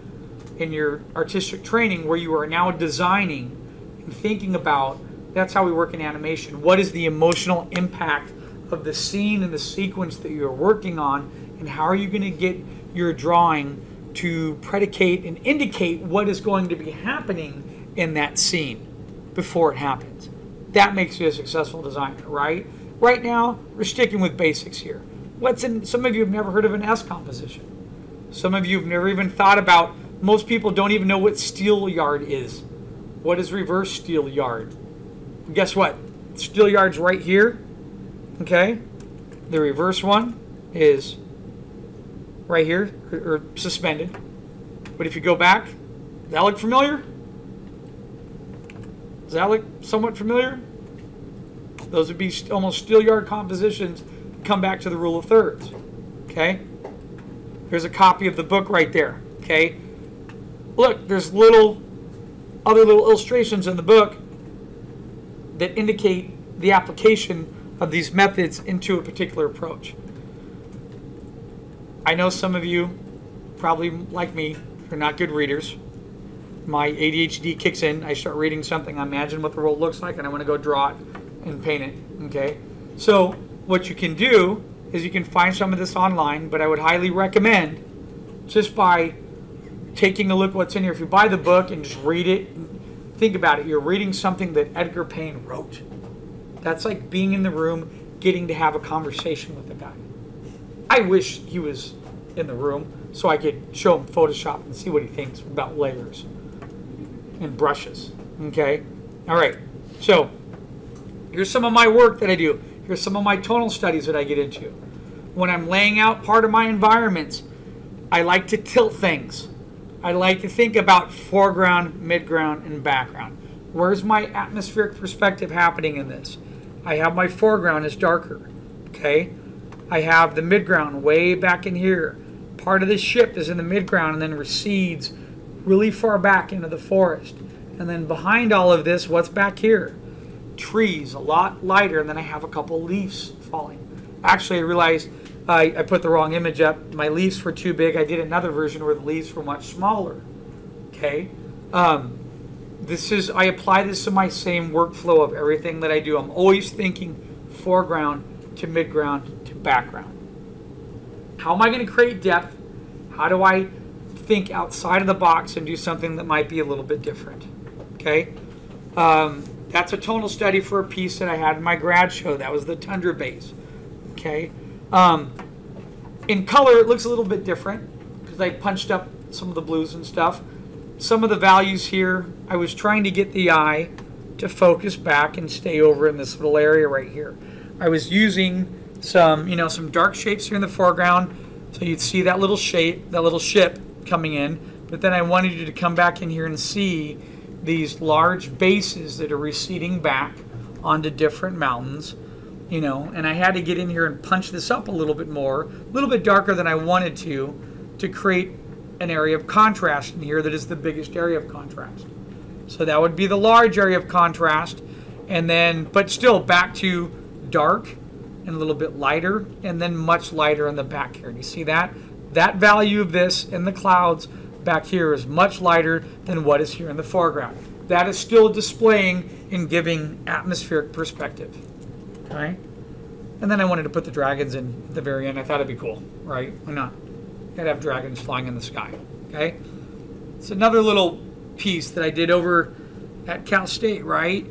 in your artistic training, where you are now designing and thinking about. That's how we work in animation. What is the emotional impact of the scene and the sequence that you're working on, and how are you going to get your drawing to predicate and indicate what is going to be happening in that scene before it happens. That makes you a successful designer, right? Right now, we're sticking with basics here. Some of you have never heard of an S composition. Some of you have never even thought about, most people don't even know what steel yard is. What is reverse steel yard? Guess what? Steel yard's right here, okay? The reverse one is right here, or suspended. But if you go back, does that look familiar? Does that look somewhat familiar? Those would be almost steel yard compositions. Come back to the rule of thirds. Okay? There's a copy of the book right there. Okay? Look, there's other little illustrations in the book that indicate the application of these methods into a particular approach. I know some of you, probably like me, are not good readers. My ADHD kicks in. I start reading something, I imagine what the world looks like, and I want to go draw it and paint it. Okay? So what you can do is you can find some of this online, but I would highly recommend, just by taking a look what's in here, if you buy the book and just read it, think about it. You're reading something that Edgar Payne wrote. That's like being in the room, getting to have a conversation with the guy. I wish he was in the room so I could show him Photoshop and see what he thinks about layers and brushes. Okay? All right. So here's some of my work that I do. Here's some of my tonal studies that I get into. When I'm laying out part of my environments, I like to tilt things. I like to think about foreground, midground, and background. Where's my atmospheric perspective happening in this? I have my foreground is darker. Okay? I have the midground way back in here. Part of the ship is in the midground and then recedes really far back into the forest. And then behind all of this, what's back here? Trees, a lot lighter, and then I have a couple leaves falling. Actually, I realized I put the wrong image up. My leaves were too big. I did another version where the leaves were much smaller. Okay? I apply this to my same workflow of everything that I do. I'm always thinking foreground to midground to background. How am I going to create depth? How do I think outside of the box and do something that might be a little bit different? Okay? That's a tonal study for a piece that I had in my grad show. That was the Tundra base. Okay? In color, it looks a little bit different because I punched up some of the blues and stuff. Some of the values here, I was trying to get the eye to focus back and stay over in this little area right here. I was using some dark shapes here in the foreground, so you'd see that little shape, that little ship coming in. But then I wanted you to come back in here and see these large bases that are receding back onto different mountains, and I had to get in here and punch this up a little bit more, a little bit darker than I wanted to create an area of contrast in here that is the biggest area of contrast. So that would be the large area of contrast, and then, but still back to dark and a little bit lighter, and then much lighter in the back here. Do you see that? That value of this in the clouds back here is much lighter than what is here in the foreground. That is still displaying and giving atmospheric perspective. Okay? And then I wanted to put the dragons in at the very end. I thought it'd be cool, right? Why not? Gotta have dragons flying in the sky. Okay? It's another little piece that I did over at Cal State, right?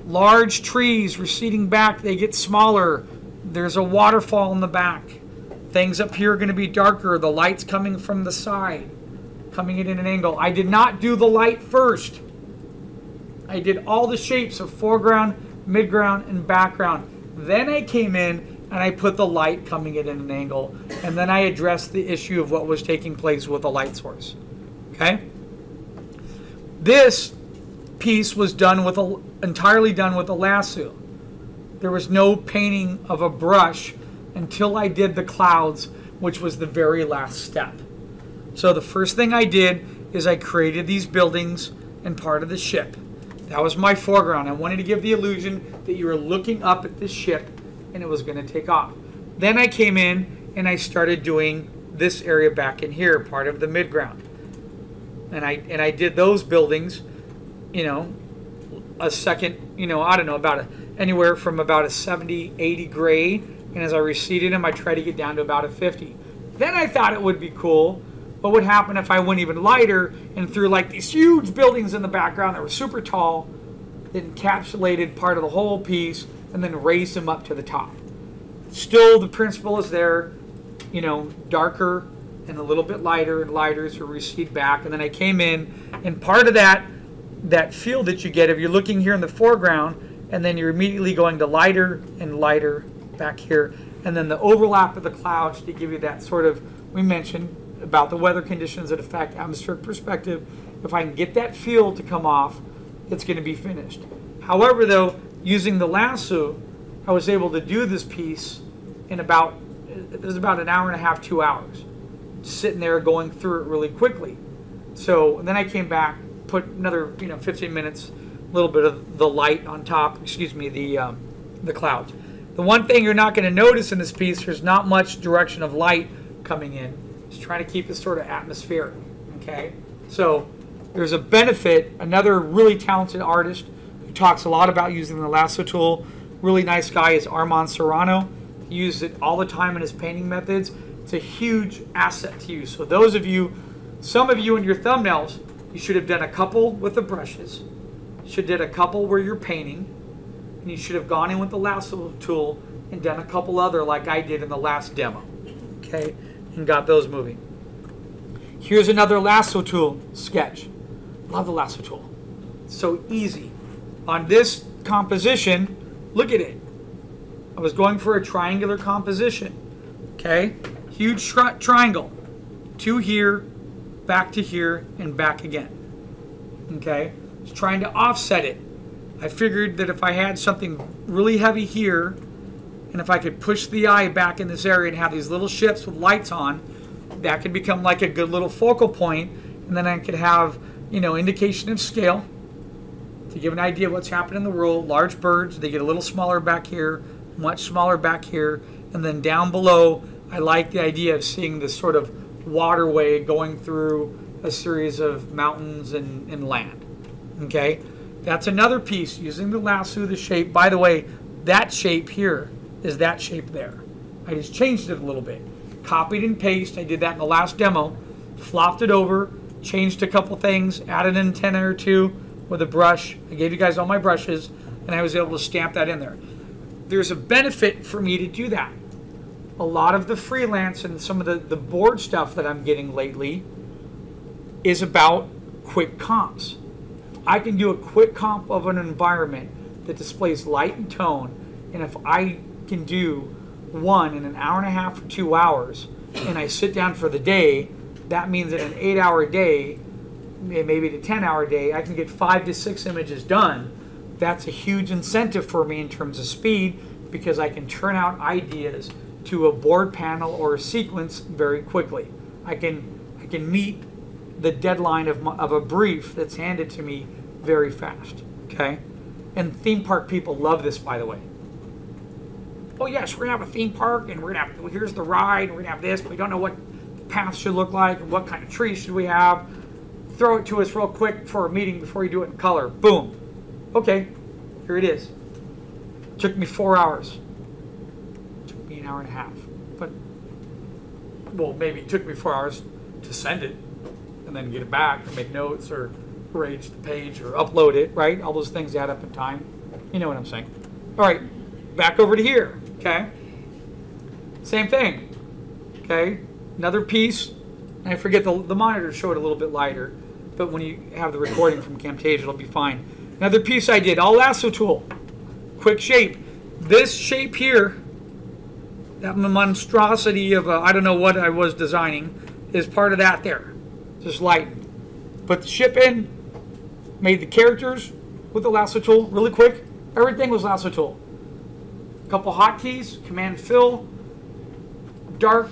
Large trees receding back, they get smaller. There's a waterfall in the back. Things up here are going to be darker. The light's coming from the side, coming in at an angle. I did not do the light first. I did all the shapes of foreground, midground, and background. Then I came in and I put the light coming in at an angle. And then I addressed the issue of what was taking place with the light source. Okay? This piece was done with entirely done with a lasso. There was no painting of a brush until I did the clouds, which was the very last step. So the first thing I did is I created these buildings and part of the ship. That was my foreground. I wanted to give the illusion that you were looking up at this ship and it was going to take off. Then I came in and I started doing this area back in here, part of the midground. And I did those buildings, you know, a second, you know, I don't know, about anywhere from about a 70, 80 gray. And as I receded them, I tried to get down to about a 50. Then I thought it would be cool. What would happen if I went even lighter and threw like these huge buildings in the background that were super tall, that encapsulated part of the whole piece, and then raised them up to the top? Still, the principle is there, you know, darker and a little bit lighter and lighter to recede back. And then I came in, and part of that feel that you get if you're looking here in the foreground, and then you're immediately going to lighter and lighter back here, and then the overlap of the clouds to give you that sort of, we mentioned about the weather conditions that affect atmospheric perspective. If I can get that feel to come off, it's going to be finished. However, though, using the lasso, I was able to do this piece in about, it was about an hour and a half, 2 hours, sitting there going through it really quickly. So then I came back, put another 15 minutes, a little bit of the light on top, the clouds. The one thing you're not going to notice in this piece, there's not much direction of light coming in. Just trying to keep it sort of atmospheric, okay? So there's a benefit. Another really talented artist who talks a lot about using the lasso tool, really nice guy, is Armand Serrano. He uses it all the time in his painting methods. It's a huge asset to you. So those of you, some of you in your thumbnails, you should have done a couple with the brushes. You should have done a couple where you're painting. And you should have gone in with the lasso tool and done a couple other like I did in the last demo, okay? And got those moving. Here's another lasso tool sketch. Love the lasso tool. It's so easy. On this composition, look at it. I was going for a triangular composition, okay? Huge triangle. 2 here, back to here, and back again, okay? Just trying to offset it. I figured that if I had something really heavy here, and if I could push the eye back in this area and have these little ships with lights on, that could become like a good little focal point, and then I could have, indication of scale to give an idea of what's happening in the world. Large birds, they get a little smaller back here, much smaller back here, and then down below, I like the idea of seeing this sort of waterway going through a series of mountains and land, okay? That's another piece, using the lasso, the shape. By the way, that shape here is that shape there. I just changed it a little bit. Copied and paste. I did that in the last demo. Flopped it over, changed a couple things, added an antenna or two with a brush. I gave you guys all my brushes, and I was able to stamp that in there. There's a benefit for me to do that. A lot of the freelance and some of the board stuff that I'm getting lately is about quick comps. I can do a quick comp of an environment that displays light and tone, and if I can do one in an hour and a half or 2 hours, and I sit down for the day, that means in an 8-hour day, maybe a 10-hour day, I can get 5 to 6 images done. That's a huge incentive for me in terms of speed, because I can turn out ideas to a board panel or a sequence very quickly. I can meet the deadline of a brief that's handed to me very fast, okay? And theme park people love this, by the way. Oh yes, we're gonna have a theme park, and we're gonna have, here's the ride, and we're gonna have this, but we don't know what the path should look like, and what kind of trees should we have. Throw it to us real quick for a meeting before you do it in color. Boom. Okay, here it is. Took me 4 hours. Took me an hour and a half. But, well, maybe it took me 4 hours to send it, and then get it back, or make notes, or arrange the page, or upload it, right? All those things add up in time. You know what I'm saying. All right, back over to here, okay? Same thing, okay? Another piece, and I forget the monitor showed a little bit lighter, but when you have the recording from Camtasia, it'll be fine. Another piece I did, all lasso tool, quick shape. This shape here, that monstrosity of I don't know what I was designing, is part of that there. Just lighten. Put the ship in, Made the characters with the lasso tool really quick. Everything was lasso tool. A couple hotkeys, command fill, dark,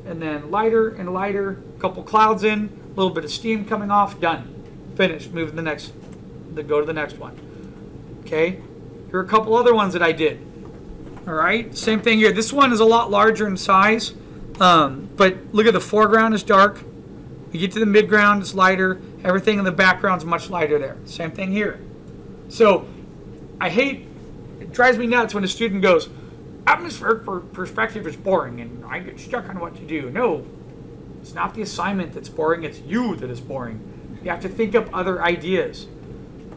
and then lighter and lighter. A couple clouds in, a little bit of steam coming off, done. Finished. Move to the next, go to the next one. Okay, here are a couple other ones that I did. All right, same thing here. This one is a lot larger in size, but look at the foreground is dark. You get to the midground, it's lighter. Everything in the background is much lighter there. Same thing here. So I hate, it drives me nuts when a student goes, atmospheric perspective is boring, and I get stuck on what to do. No, it's not the assignment that's boring, it's you that is boring. You have to think up other ideas.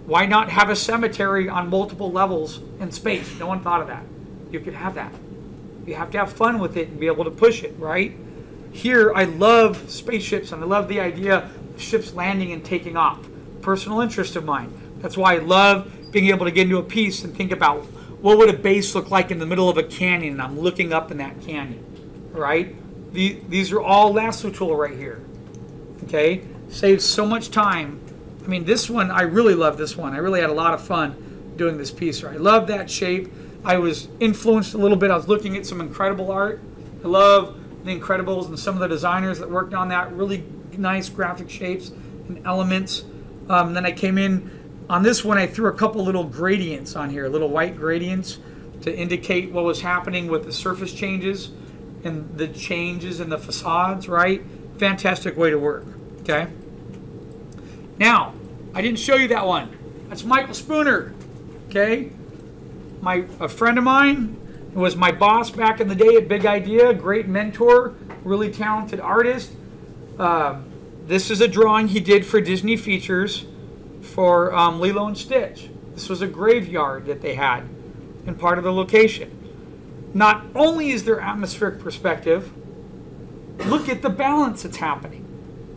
Why not have a cemetery on multiple levels in space? No one thought of that. You could have that. You have to have fun with it and be able to push it, right? Here, I love spaceships, and I love the idea of ships landing and taking off. Personal interest of mine. That's why I love being able to get into a piece and think about what would a base look like in the middle of a canyon, and I'm looking up in that canyon, right? These are all lasso tool right here, okay? Saves so much time. I mean, this one, I really love this one. I really had a lot of fun doing this piece. I love that shape. I was influenced a little bit. I was looking at some incredible art. I love the Incredibles and some of the designers that worked on that. Really nice graphic shapes and elements. Then I came in on this one. I threw a couple little gradients on here, little white gradients to indicate what was happening with the surface changes and the changes in the facades, right? Fantastic way to work, okay? Now, I didn't show you that one. That's Michael Spooner, okay? A friend of mine who was my boss back in the day at Big Idea, great mentor, really talented artist. This is a drawing he did for Disney Features for Lilo and Stitch. This was a graveyard that they had in part of the location. Not only is there atmospheric perspective, look at the balance that's happening.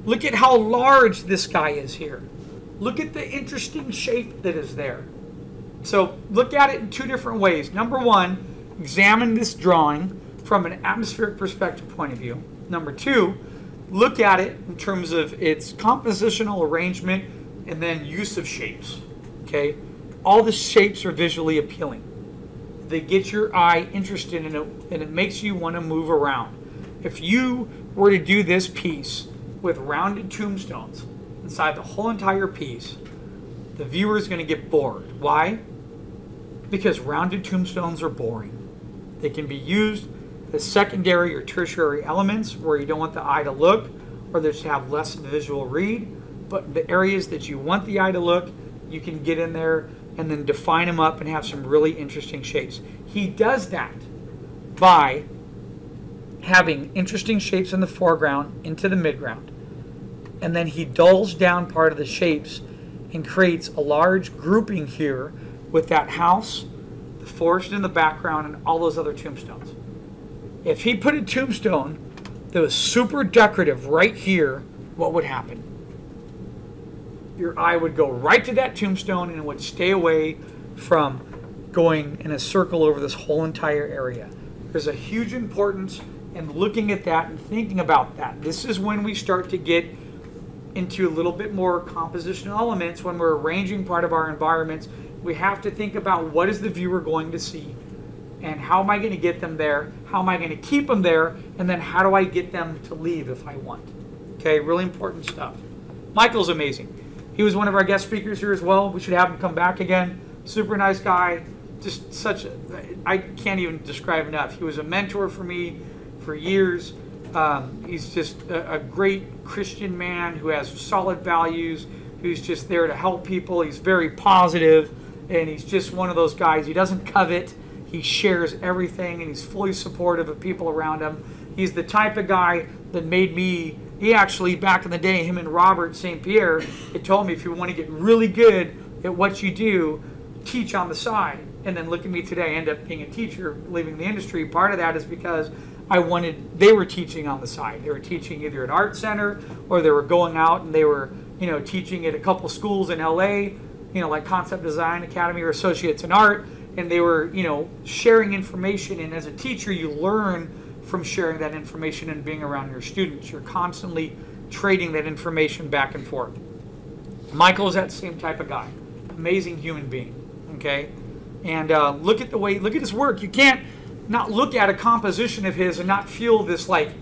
Look at how large this guy is here. Look at the interesting shape that is there. So look at it in two different ways. Number one, examine this drawing from an atmospheric perspective point of view. Number two, look at it in terms of its compositional arrangement and then use of shapes. Okay? All the shapes are visually appealing. They get your eye interested in it, and it makes you want to move around. If you were to do this piece with rounded tombstones inside the whole entire piece, the viewer is going to get bored. Why? Because rounded tombstones are boring. They can be used as secondary or tertiary elements where you don't want the eye to look, or they just have less visual read. But the areas that you want the eye to look, you can get in there and then define them up and have some really interesting shapes. He does that by having interesting shapes in the foreground into the midground. And then he dulls down part of the shapes and creates a large grouping here with that house, the forest in the background, and all those other tombstones. If he put a tombstone that was super decorative right here, what would happen? Your eye would go right to that tombstone and it would stay away from going in a circle over this whole entire area. There's a huge importance in looking at that and thinking about that. This is when we start to get into a little bit more compositional elements. When we're arranging part of our environments, we have to think about what is the viewer going to see and how am I going to get them there, how am I going to keep them there, and then how do I get them to leave if I want. Okay, really important stuff. Michael's amazing. He was one of our guest speakers here as well. We should have him come back again. Super nice guy. Just such a, I can't even describe enough. He was a mentor for me for years. He's just a great Christian man who has solid values, who's just there to help people. He's very positive, and he's just one of those guys. He doesn't covet. He shares everything, and he's fully supportive of people around him. He's the type of guy that made me, he actually, back in the day, him and Robert St. Pierre, it told me if you want to get really good at what you do, teach on the side. And then look at me today, I end up being a teacher, leaving the industry. Part of that is because they were teaching on the side. They were teaching either at Art Center or they were going out and they were, teaching at a couple schools in LA, like Concept Design Academy or Associates in Art. And they were, sharing information. And as a teacher, you learn from sharing that information and being around your students. You're constantly trading that information back and forth. Michael is that same type of guy. Amazing human being. Okay? And look at his work. You can't not look at a composition of his and not feel this like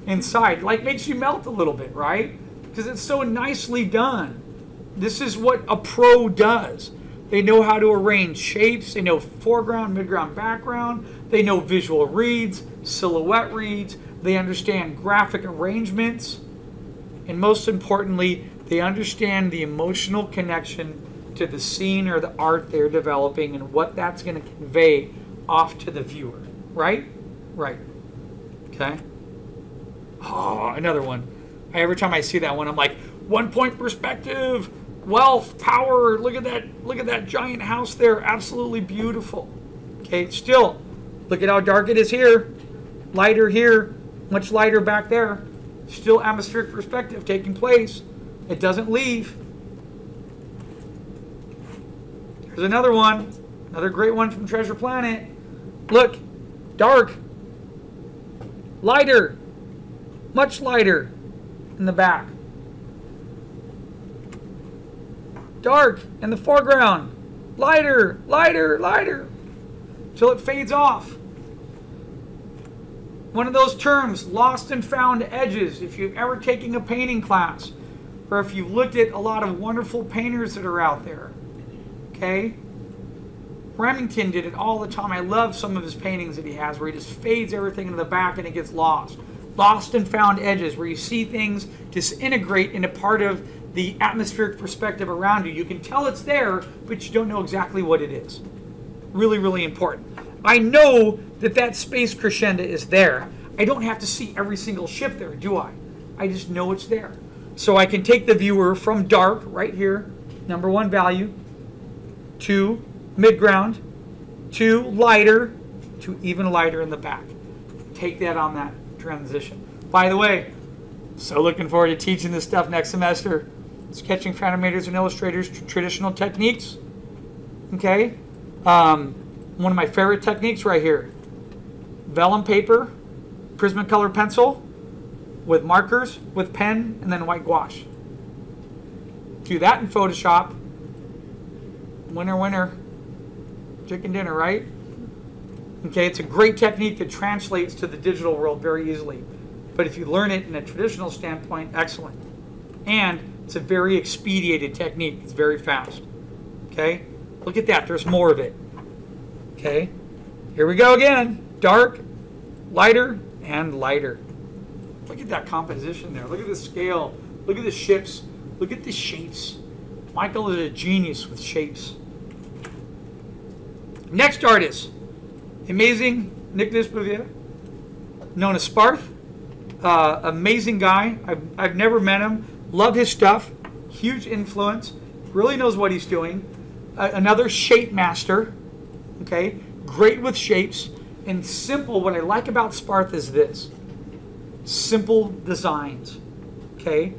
inside. Like makes you melt a little bit, right? Because it's so nicely done. This is what a pro does. They know how to arrange shapes. They know foreground, midground, background. They know visual reads, silhouette reads. They understand graphic arrangements. And most importantly, they understand the emotional connection to the scene or the art they're developing and what that's going to convey off to the viewer. Right? Right. Okay? Oh, another one. Every time I see that one, I'm like, 1 point perspective. Wealth, power, look at that giant house there. Absolutely beautiful. Okay, still, look at how dark it is here. Lighter here, much lighter back there. Still atmospheric perspective taking place. It doesn't leave. There's another one. Another great one from Treasure Planet. Look, dark. Lighter. Much lighter in the back. Dark in the foreground, lighter, lighter, lighter, till it fades off. One of those terms, lost and found edges, if you've ever taken a painting class, or if you've looked at a lot of wonderful painters that are out there, okay? Remington did it all the time. I love some of his paintings that he has where he just fades everything into the back and it gets lost. Lost and found edges, where you see things disintegrate into part of the atmospheric perspective around you. You can tell it's there, but you don't know exactly what it is. Really, really important. I know that space crescendo is there. I don't have to see every single ship there, do I? I just know it's there. So I can take the viewer from dark, right here, number 1 value, to midground, to lighter, to even lighter in the back. Take that on that transition. By the way, so looking forward to teaching this stuff next semester. Sketching for animators and illustrators, traditional techniques. Okay? One of my favorite techniques right here. Vellum paper, Prismacolor pencil, with markers, with pen, and then white gouache. Do that in Photoshop. Winner, winner. Chicken dinner, right? Okay, it's a great technique that translates to the digital world very easily. But if you learn it in a traditional standpoint, excellent. And it's a very expedited technique. It's very fast. Okay? Look at that. There's more of it. Okay? Here we go again. Dark, lighter, and lighter. Look at that composition there. Look at the scale. Look at the ships. Look at the shapes. Michael is a genius with shapes. Next artist. Amazing Nicholas Bouvier, known as Sparth. Amazing guy. I've never met him. Love his stuff. Huge influence. Really knows what he's doing. Another shape master. Okay. Great with shapes. And simple. What I like about Sparth is this. Simple designs. Okay.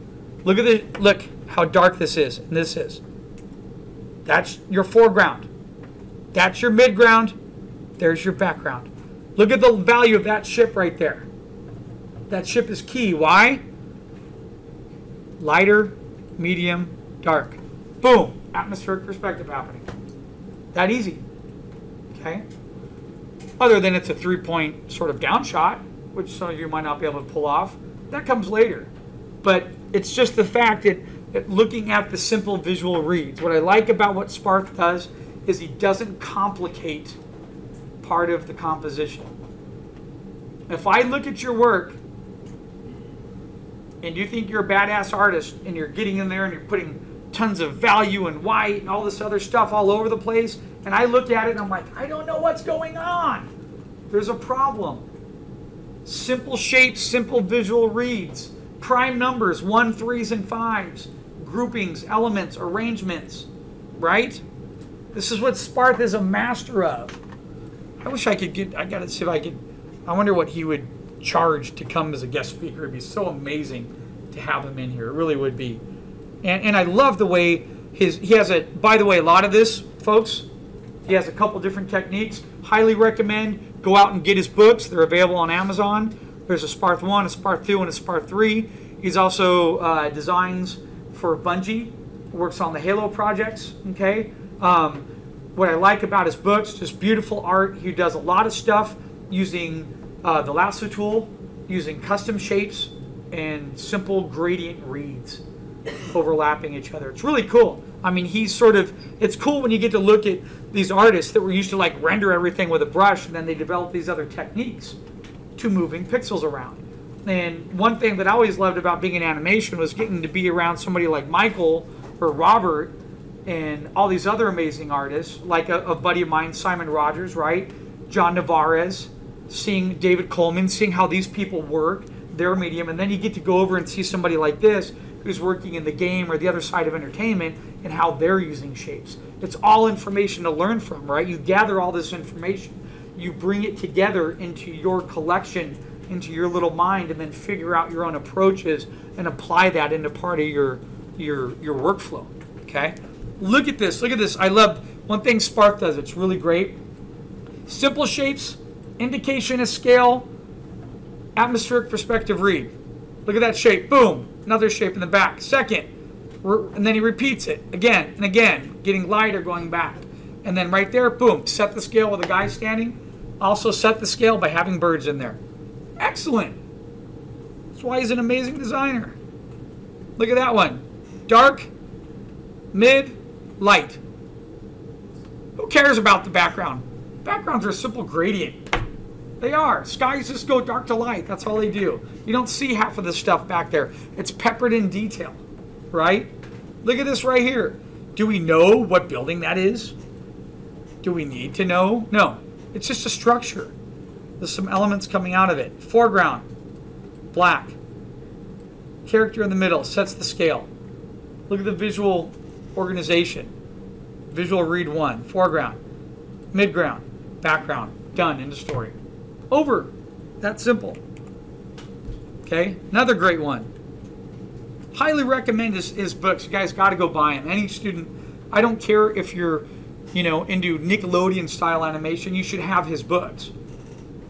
Look how dark this is. And this is. That's your foreground. That's your midground. There's your background. Look at the value of that ship right there. That ship is key. Why? Lighter, medium, dark. Boom. Atmospheric perspective happening. That easy. Okay? Other than it's a 3-point sort of downshot, which some of you might not be able to pull off. That comes later. But it's just the fact that looking at the simple visual reads. What I like about what Sparth does is he doesn't complicate part of the composition. If I look at your work and you think you're a badass artist and you're getting in there and you're putting tons of value and white and all this other stuff all over the place, and I look at it and I'm like, I don't know what's going on. There's a problem. Simple shapes, simple visual reads, prime numbers, 1s, 3s, and 5s, groupings, elements, arrangements, right? This is what Sparth is a master of. I wish I could get, I gotta see if I could, I wonder what he would charge to come as a guest speaker. It'd be so amazing to have him in here. It really would be. And I love the way he has a, by the way, a lot of this, folks, he has a couple different techniques. Highly recommend, go out and get his books. They're available on Amazon. There's a Sparth 1, a Sparth 2, and a Sparth 3. He's also designs for Bungie, works on the Halo projects, okay? What I like about his books, just beautiful art. He does a lot of stuff using the lasso tool, using custom shapes and simple gradient reads overlapping each other. It's really cool. I mean, it's cool when you get to look at these artists that were used to like render everything with a brush, and then they developed these other techniques to moving pixels around. And one thing that I always loved about being in animation was getting to be around somebody like Michael or Robert and all these other amazing artists, like a buddy of mine, Simon Rogers, right? John Navarez, seeing David Coleman, seeing how these people work, their medium, and then you get to go over and see somebody like this who's working in the game or the other side of entertainment and how they're using shapes. It's all information to learn from, right? You gather all this information, you bring it together into your collection, into your little mind, and then figure out your own approaches and apply that into part of your workflow, okay? Look at this. I love one thing Spark does. It's really great. Simple shapes, indication of scale, atmospheric perspective read. Look at that shape. Boom. Another shape in the back. Second. And then he repeats it again and again, getting lighter, going back. And then right there, boom, set the scale with a guy standing. Also set the scale by having birds in there. Excellent. That's why he's an amazing designer. Look at that one. Dark, mid, light. Who cares about the background? Backgrounds are a simple gradient. They are. Skies just go dark to light. That's all they do. You don't see half of the stuff back there. It's peppered in detail, right? Look at this right here. Do we know what building that is? Do we need to know? No. It's just a structure. There's some elements coming out of it. Foreground, black. Character in the middle sets the scale. Look at the visual organization. Visual read 1. Foreground, midground, background. Done. End of story. Over. That simple. Okay. Another great one. Highly recommend his books. You guys got to go buy them. Any student, I don't care if you're, into Nickelodeon style animation, you should have his books.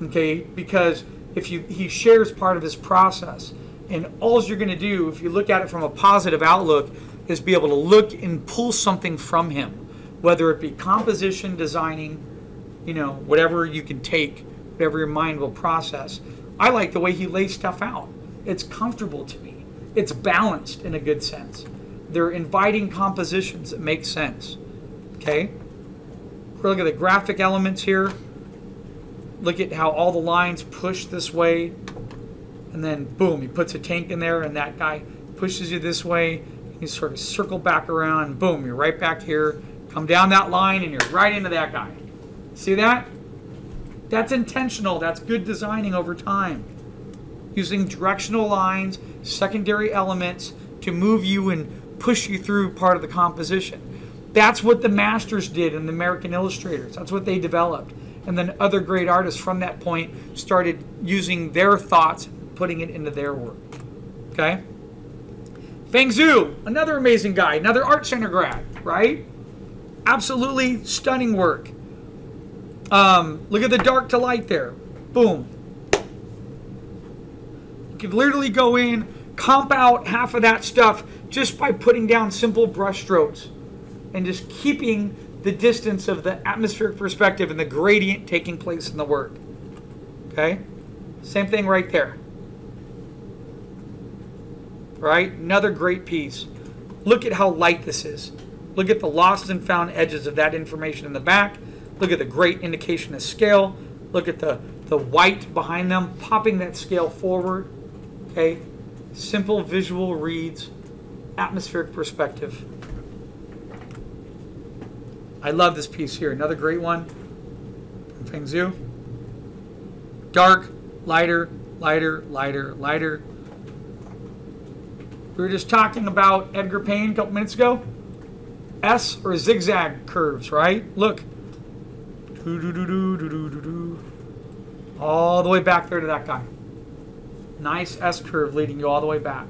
Okay, because he shares part of his process, and all you're going to do, if you look at it from a positive outlook, is be able to look and pull something from him, whether it be composition, designing, whatever you can take, whatever your mind will process. I like the way he lays stuff out. It's comfortable to me. It's balanced in a good sense. They're inviting compositions that make sense. Okay? Look at the graphic elements here. Look at how all the lines push this way. And then, boom, he puts a tank in there, and that guy pushes you this way. You sort of circle back around, and boom, you're right back here. Come down that line, and you're right into that guy. See that? That's intentional. That's good designing over time. Using directional lines, secondary elements to move you and push you through part of the composition. That's what the masters did in the American illustrators. That's what they developed. And then other great artists from that point started using their thoughts, putting it into their work. Okay? Feng Zhu, another amazing guy, another art center grad, right? Absolutely stunning work. Look at the dark to light there. Boom. You could literally go in, comp out half of that stuff just by putting down simple brush strokes and just keeping the distance of the atmospheric perspective and the gradient taking place in the work. Okay? Same thing right there. Right? Another great piece. Look at how light this is. Look at the lost and found edges of that information in the back. Look at the great indication of scale. Look at the white behind them, popping that scale forward. Okay? Simple visual reads, atmospheric perspective. I love this piece here. Another great one from Feng Zhu. Dark, lighter, lighter, lighter, lighter. We were just talking about Edgar Payne a couple minutes ago. S or zigzag curves, right? Look. All the way back there to that guy. Nice S curve leading you all the way back.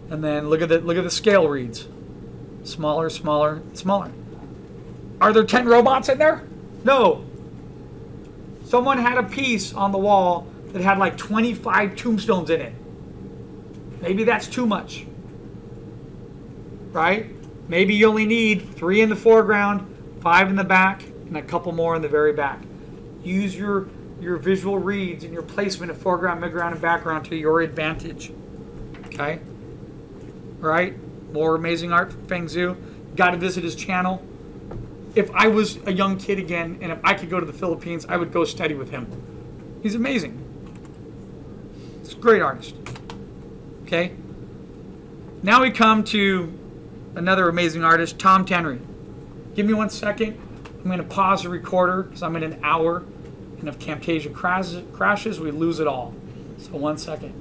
And then look at the scale reads. Smaller, smaller, smaller. Are there 10 robots in there? No. Someone had a piece on the wall that had like 25 tombstones in it. Maybe that's too much. right? Maybe you only need 3 in the foreground, 5 in the back, and a couple more in the very back. Use your visual reads and your placement of foreground, midground, and background to your advantage. Okay? Right? More amazing art from Feng Zhu. Got to visit his channel. If I was a young kid again, and if I could go to the Philippines, I would go study with him. He's amazing. He's a great artist. Okay? Now we come to another amazing artist, Tom Tenry. Give me 1 second. I'm going to pause the recorder because I'm in an hour. And if Camtasia crashes, we lose it all. So 1 second.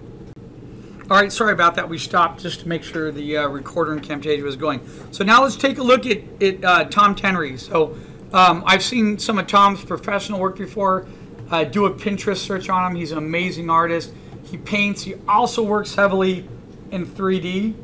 All right, sorry about that. We stopped just to make sure the recorder in Camtasia was going. So now let's take a look at Tom Tenry. So I've seen some of Tom's professional work before. Do a Pinterest search on him. He's an amazing artist. He paints. He also works heavily in 3D.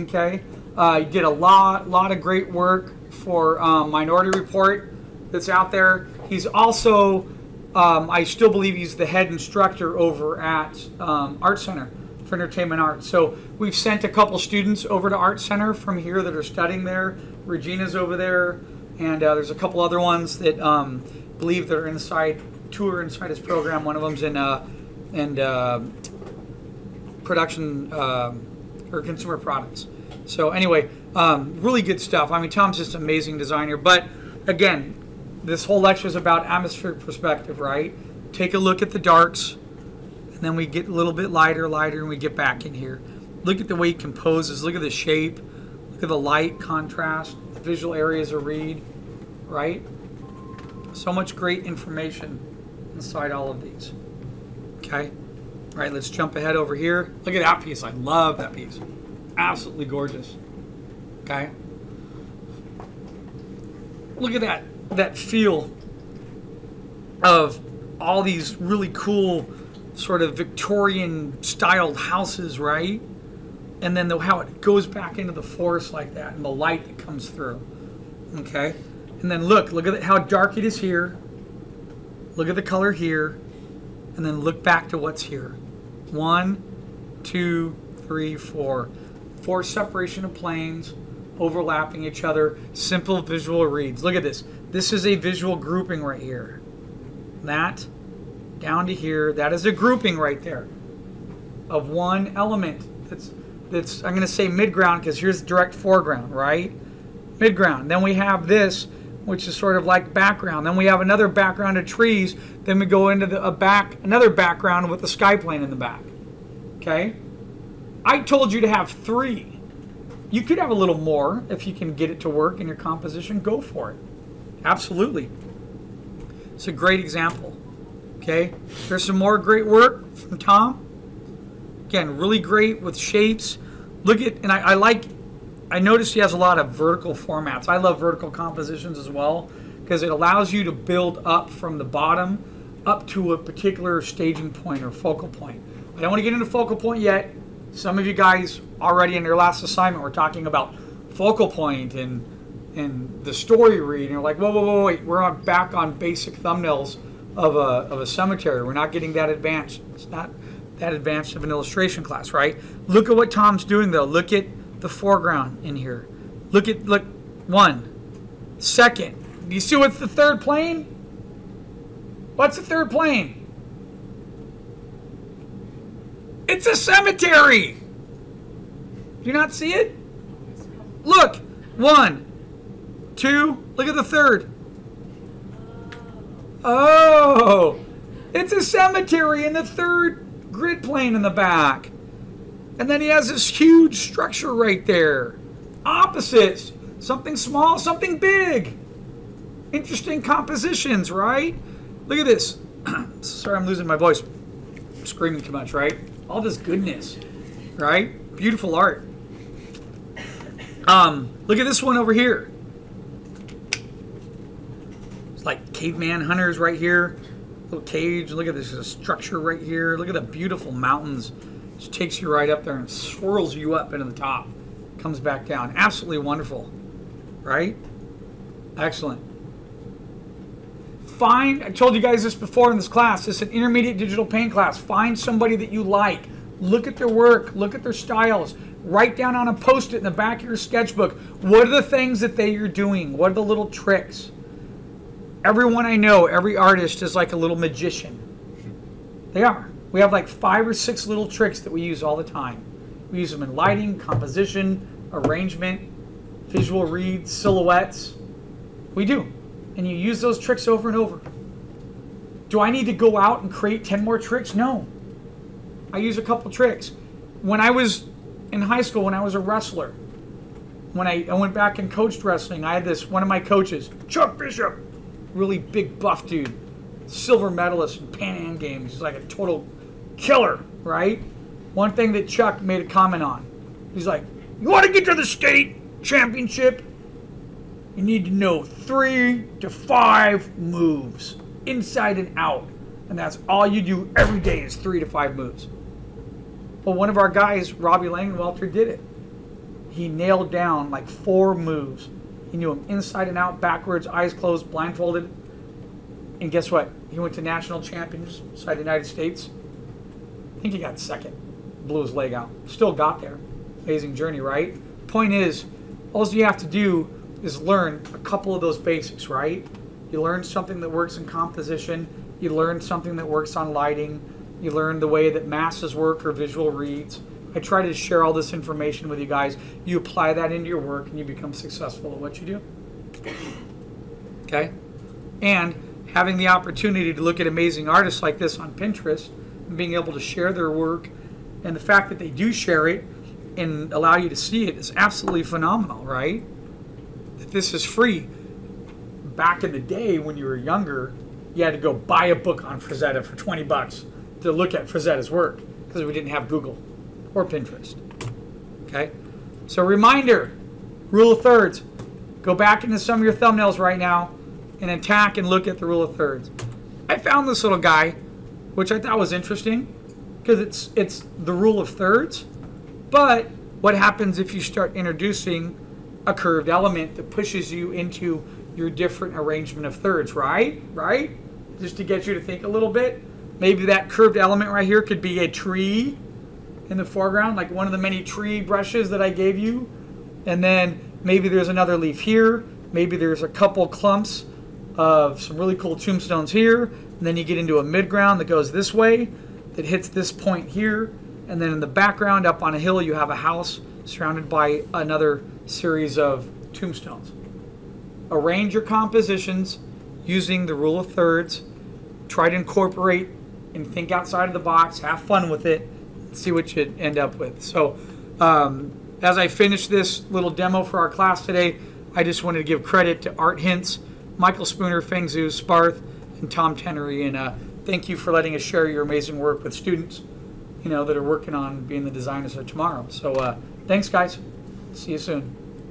Okay. He did a lot of great work for Minority Report that's out there. He's also, I still believe he's the head instructor over at Art Center for Entertainment Arts. So we've sent a couple students over to Art Center from here that are studying there. Regina's over there, and there's a couple other ones that believe they're inside his program. One of them's in production or consumer products. So anyway, really good stuff. I mean, Tom's just an amazing designer. But again, this whole lecture is about atmospheric perspective, right? Take a look at the darks, and then we get a little bit lighter, and we get back in here. Look at the way he composes. Look at the shape. Look at the light contrast. The visual areas are read, right? So much great information inside all of these. Okay? All right, let's jump ahead over here. Look at that piece. I love that piece. Absolutely gorgeous. Okay? Look at that feel of all these really cool sort of Victorian styled houses, right? And then how it goes back into the forest like that and the light that comes through. Okay? And then look at how dark it is here. Look at the color here. And then look back to what's here. 1, 2, 3, 4. 4 separation of planes overlapping each other. Simple visual reads. Look at this. This is a visual grouping right here. That down to here. That is a grouping right there of one element. That's I'm going to say midground because here's direct foreground, right? Midground. Then we have this, which is sort of like background. Then we have another background of trees. Then we go into another background with the sky plane in the back. Okay? I told you to have 3. You could have a little more if you can get it to work in your composition. Go for it. Absolutely. It's a great example. Okay? There's some more great work from Tom. Again, really great with shapes. Look at, and I noticed he has a lot of vertical formats. I love vertical compositions as well because it allows you to build up from the bottom up to a particular staging point or focal point. I don't want to get into focal point yet. Some of you guys already in your last assignment were talking about focal point and the story read, and you're like, whoa, wait, we're back on basic thumbnails of a cemetery. We're not getting that advanced. It's not that advanced of an illustration class, right? Look at what Tom's doing though. Look at the foreground in here. Look 1 second. Do you see what's the third plane? What's the third plane? It's a cemetery. Do you not see it? Look, 1, 2, look at the third. Oh, it's a cemetery in the third grid plane in the back. And then he has this huge structure right there. Opposites, something small, something big. Interesting compositions, right? Look at this. Sorry, I'm losing my voice. I'm screaming too much, right? All this goodness, right? Beautiful art. Look at this one over here. It's like caveman hunters right here. Little cage. Look at this. There's a structure right here. Look at the beautiful mountains. Just takes you right up there and swirls you up into the top. Comes back down. Absolutely wonderful, right? Excellent. I told you guys this before in this class. This is an intermediate digital paint class. Find somebody that you like. Look at their work. Look at their styles. Write down on a post-it in the back of your sketchbook, what are the things that you're doing? What are the little tricks? Everyone I know, every artist is like a little magician. They are. We have like 5 or 6 little tricks that we use all the time. We use them in lighting, composition, arrangement, visual reads, silhouettes. We do. And you use those tricks over and over. Do I need to go out and create 10 more tricks? No. I use a couple tricks. When I was in high school, when I was a wrestler, when I went back and coached wrestling, I had one of my coaches, Chuck Bishop, really big buff dude, silver medalist in Pan Am Games. He's like a total killer, right? One thing that Chuck made a comment on, he's like, you want to get to the state championship? You need to know 3 to 5 moves, inside and out. And that's all you do every day is 3 to 5 moves. Well, one of our guys, Robbie Langenwelter, did it. He nailed down like 4 moves. He knew them inside and out, backwards, eyes closed, blindfolded. And guess what? He went to national champions inside the United States. I think he got second. Blew his leg out. Still got there. Amazing journey, right? Point is, all you have to do is learn a couple of those basics, right? You learn something that works in composition. You learn something that works on lighting. You learn the way that masses work or visual reads. I try to share all this information with you guys. You apply that into your work and you become successful at what you do. Okay? And having the opportunity to look at amazing artists like this on Pinterest and being able to share their work, and the fact that they do share it and allow you to see it is absolutely phenomenal, right? That this is free. Back in the day when you were younger, you had to go buy a book on Frazetta for 20 bucks to look at Frazetta's work because we didn't have Google or Pinterest. Okay? So reminder, rule of thirds. Go back into some of your thumbnails right now and attack and look at the rule of thirds. I found this little guy, which I thought was interesting because it's the rule of thirds. But what happens if you start introducing a curved element that pushes you into your different arrangement of thirds, right? Right? Just to get you to think a little bit. Maybe that curved element right here could be a tree in the foreground, like one of the many tree brushes that I gave you. And then maybe there's another leaf here. Maybe there's a couple clumps of some really cool tombstones here. And then you get into a midground that goes this way, that hits this point here. And then in the background, up on a hill, you have a house surrounded by another series of tombstones. Arrange your compositions using the rule of thirds. Try to incorporate and think outside of the box. Have fun with it. See what you end up with. So as I finish this little demo for our class today, I just wanted to give credit to Art Hints, Michael Spooner, Feng Zhu, Sparth, and Tom Tenery. And thank you for letting us share your amazing work with students, that are working on being the designers of tomorrow. So thanks, guys. See you soon.